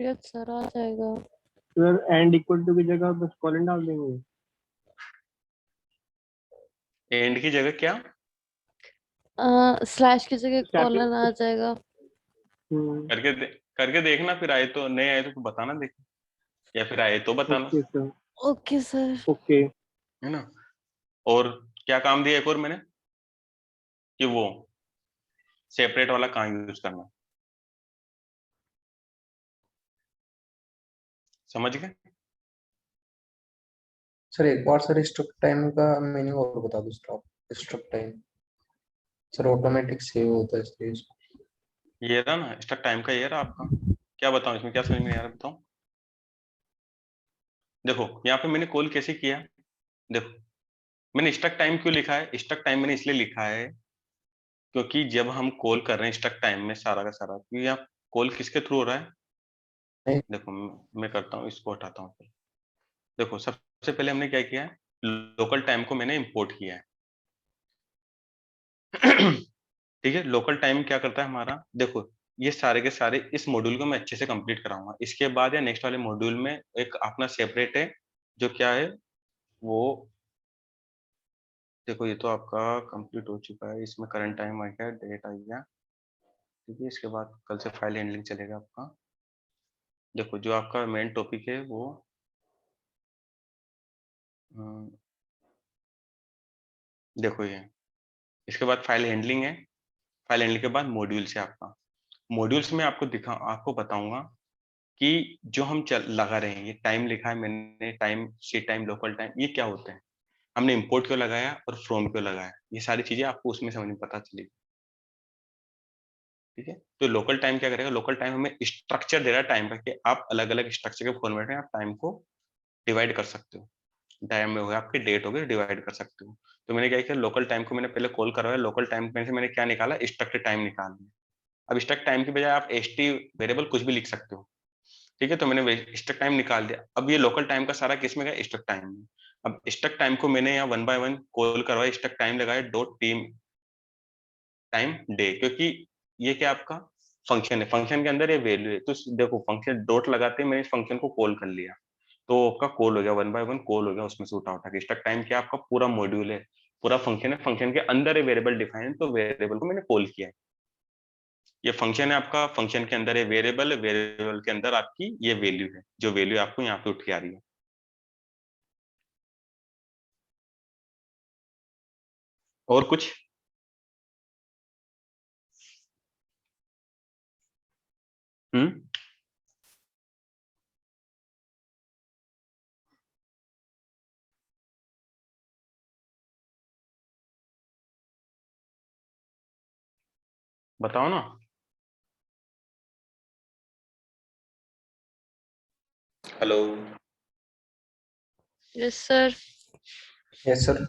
यस सर, आ जाएगा। सर एंड इक्वल टू की जगह बस कॉलन डाल देंगे। एंड की जगह क्या? स्लैश की जगह Static- कॉलन आ जाएगा। करके देखना, फिर आए तो, नहीं आए तो बताना, देख, या फिर आए तो बताना, okay sir, okay sir. Okay. है ना। और क्या काम दिया एक और मैंने, कि वो सेपरेट वाला कहाँ यूज करना, समझ गए? सर एक बार सर स्ट्रक्ट टाइम का मीनिंग और बता दो sir. Struct time sir automatic save होता है इसलिए ये रहा ना स्टक टाइम का, ये रहा आपका। क्या बताऊं इसमें, क्या समझ में नहीं आ रहा, बताऊं? देखो यहाँ पे मैंने कॉल कैसे किया, देखो मैंने स्टक टाइम क्यों लिखा है, स्टक टाइम मैंने इसलिए लिखा है क्योंकि जब हम कॉल कर रहे हैं स्टक टाइम में सारा का सारा, क्योंकि यहाँ कॉल किसके थ्रू हो रहा है, नहीं। देखो मैं करता हूँ, इसको हटाता हूँ। देखो सबसे पहले हमने क्या किया है, लोकल टाइम को मैंने इंपोर्ट किया है। ठीक है, लोकल टाइम क्या करता है हमारा, देखो ये सारे के सारे इस मॉड्यूल को मैं अच्छे से कंप्लीट कराऊंगा, इसके बाद या नेक्स्ट वाले मॉड्यूल में एक अपना सेपरेट है जो क्या है वो, देखो ये तो आपका कंप्लीट हो चुका है, इसमें करंट टाइम आ गया, डेट आ गया, ठीक है। इसके बाद कल से फाइल हैंडलिंग चलेगा आपका। देखो जो आपका मेन टॉपिक है वो देखो ये, इसके बाद फाइल हैंडलिंग है, फाइल हैंडलिंग के बाद मॉड्यूल्स है आपका। मॉड्यूल्स में आपको बताऊंगा कि जो हम लगा रहे हैं, ये टाइम लिखा है मैंने, टाइम, सी टाइम, लोकल टाइम, ये क्या होते हैं, हमने इंपोर्ट क्यों लगाया और फ्रॉम क्यों लगाया, ये सारी चीजें आपको उसमें समझ में पता चलेगी। ठीक है, तो लोकल टाइम क्या करेगा, लोकल टाइम हमें स्ट्रक्चर दे रहा है टाइम का, कि आप अलग अलग स्ट्रक्चर के फॉर्मेट में आप टाइम को डिवाइड कर सकते हो, टाइम में हो गया आपके, डेट हो गई, डिवाइड कर सकते हो। तो मैंने क्या किया, लोकल टाइम को मैंने पहले कॉल करवाया, लोकल टाइम में से मैंने क्या निकाला, स्ट्रक्ट टाइम निकाल लिया। अब स्ट्रक्ट टाइम की बजाय आप st वेरिएबल कुछ भी लिख सकते हो, ठीक है। तो मैंने स्ट्रक्ट टाइम निकाल दिया, अब ये लोकल टाइम का सारा किस में गया, स्ट्रक्ट टाइम में। अब स्ट्रक्ट टाइम को मैंने यहाँ 1 बाय 1 कॉल करवाया, स्ट्रक्ट टाइम लगाया डॉट टीम टाइम डे, क्योंकि ये क्या आपका फंक्शन है, फंक्शन के अंदर ये वैल्यू है, तो देखो फंक्शन डॉट लगाते हैं, मैंने इस फंक्शन को कॉल कर लिया, तो आपका कॉल हो गया 1 बाय 1 कॉल हो गया, उसमें से उठा के स्टक टाइम क्या आपका पूरा मॉड्यूल है, पूरा फंक्शन है, फंक्शन के अंदर है वेरिएबल डिफाइन, तो वेरिएबल को मैंने कॉल किया है। ये फंक्शन है आपका, फंक्शन के अंदर है वेरिएबल, वेरिएबल के अंदर आपकी ये वैल्यू है, जो वैल्यू आपको यहाँ पे उठ के आ रही है। और कुछ? हम्म, बताओ ना। Hello, yes sir. Yes sir.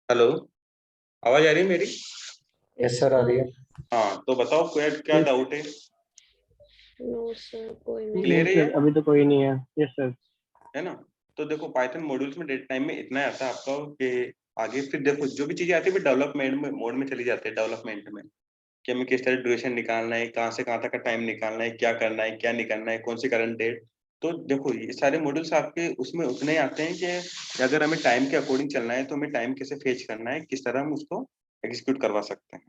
Hello, आवाज आ रही है मेरी? यस सर आ रही है। हाँ तो बताओ क्या क्या डाउट है, नो सर, कोई नहीं। क्लियर है सर ये, अभी तो कोई नहीं है। Yes sir. है ना। तो देखो पाइथन मॉड्यूल्स में डेट टाइम में इतना आता है आपका कि आगे फिर देखो जो भी चीजें आती है डेवलपमेंट में मोड में चली जाती है, डेवलपमेंट में कि हमें किस तरह ड्यूरेशन निकालना है, कहाँ से कहाँ तक का टाइम निकालना है, क्या करना है, क्या नहीं करना है, कौन सी करंट डेट। तो देखो ये सारे मॉड्यूल्स आपके उसमें उतने ही आते हैं कि अगर हमें टाइम के अकॉर्डिंग चलना है तो हमें टाइम कैसे फेच करना है, किस तरह हम उसको एग्जीक्यूट करवा सकते हैं।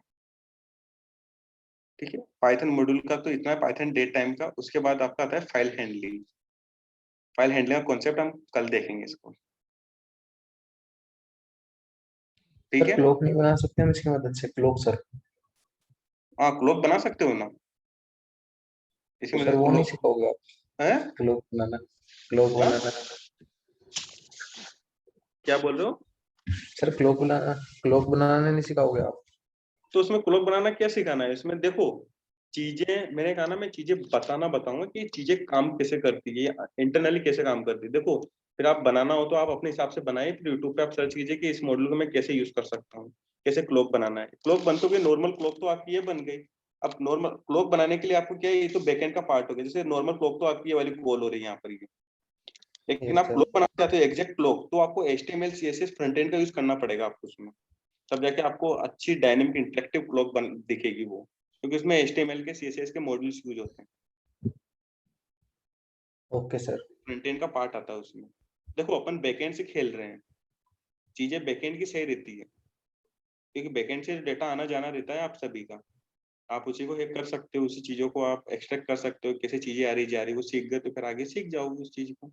ठीक है, पाइथन मॉड्यूल का तो इतना है, पाइथन डेट टाइम का। उसके बाद आपका आता है फाइल हैंडलिंग। फाइल हैंडलिंग का कॉन्सेप्ट हम कल देखेंगे इसको, ठीक सर है। क्लॉक नहीं बना सकते हम इसकी मदद से, क्लॉक सर? हाँ क्लॉक बना सकते हो ना, इसकी सर वो नहीं मतलब सिखाओगे आप है ग्लोब बनाना? ग्लोब क्या बनाना क्या बोल रहे हो? सर, ग्लोब बनाना नहीं सिखाओगे आप? तो उसमें क्लॉक बनाना क्या सिखाना है इसमें? देखो चीजें, मैंने कहा ना मैं चीजें बताऊंगा कि चीजें काम कैसे करती है, इंटरनली कैसे काम करती है। देखो फिर आप बनाना हो तो आप अपने हिसाब से बनाइए, फिर यूट्यूब पे आप सर्च कीजिए कि इस मॉडल को मैं कैसे यूज कर सकता हूँ, कैसे क्लॉक बनाना है। क्लॉक बन तो गई, नॉर्मल क्लॉक तो आपकी ये बन गई। अब नॉर्मल क्लॉक बनाने के लिए आपको क्या है, ये तो बैकएंड का पार्ट हो गया। जैसे नॉर्मल क्लॉक तो आपकी ये वाली कॉल हो रही है यहाँ पर ये, लेकिन यस आप सर। क्लॉक बनाना चाहते हो एग्जैक्ट क्लॉक, तो आपको HTML CSS फ्रंट एंड का यूज करना पड़ेगा आपको उसमें। तब जाके आपको अच्छी डायनेमिक इंटरेक्टिव क्लॉक बन दिखेगी वो, क्योंकि उसमें HTML के CSS के मॉड्यूल्स यूज होते हैं। Okay sir. फ्रंट एंड का पार्ट आता है उसमें। देखो अपन बैकएंड से खेल रहे हैं, चीजें बैकएंड की सही रहती है, क्योंकि बैकएंड से डेटा आना जाना रहता है आप सभी का। आप उसी को हैक कर सकते हो, उसी चीजों को आप एक्सट्रैक्ट कर सकते हो, कैसे चीजें आ रही जा रही, वो सीख गए तो फिर आगे सीख जाओगे उस चीज को।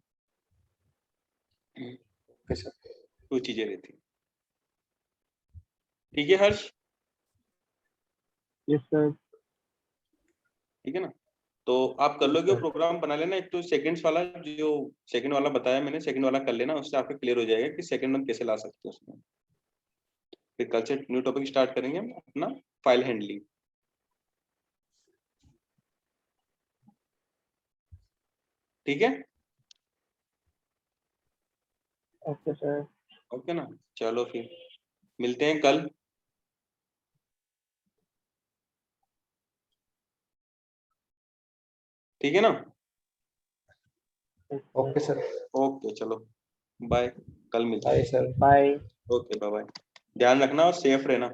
Okay sir. वो चीजें रहती है। ठीक है हर्ष? Yes sir. ठीक है ना? तो आप कर लोगे, प्रोग्राम बना लेना। एक तो सेकंड्स वाला, जो सेकंड वाला बताया मैंने, सेकंड वाला कर लेना, उससे आपको क्लियर हो जाएगा कि सेकंड हम कैसे ला सकते हैं उसमें। फिर कल से न्यू टॉपिक स्टार्ट करेंगे हम अपना, फाइल हैंडलिंग। ठीक है? Okay sir. ओके ना, चलो फिर मिलते हैं कल। ठीक है ना? Okay sir. ओके चलो, बाय, कल मिलते बाय हैं। Sir. Bye. Okay bye bye, ध्यान रखना और सेफ रहना।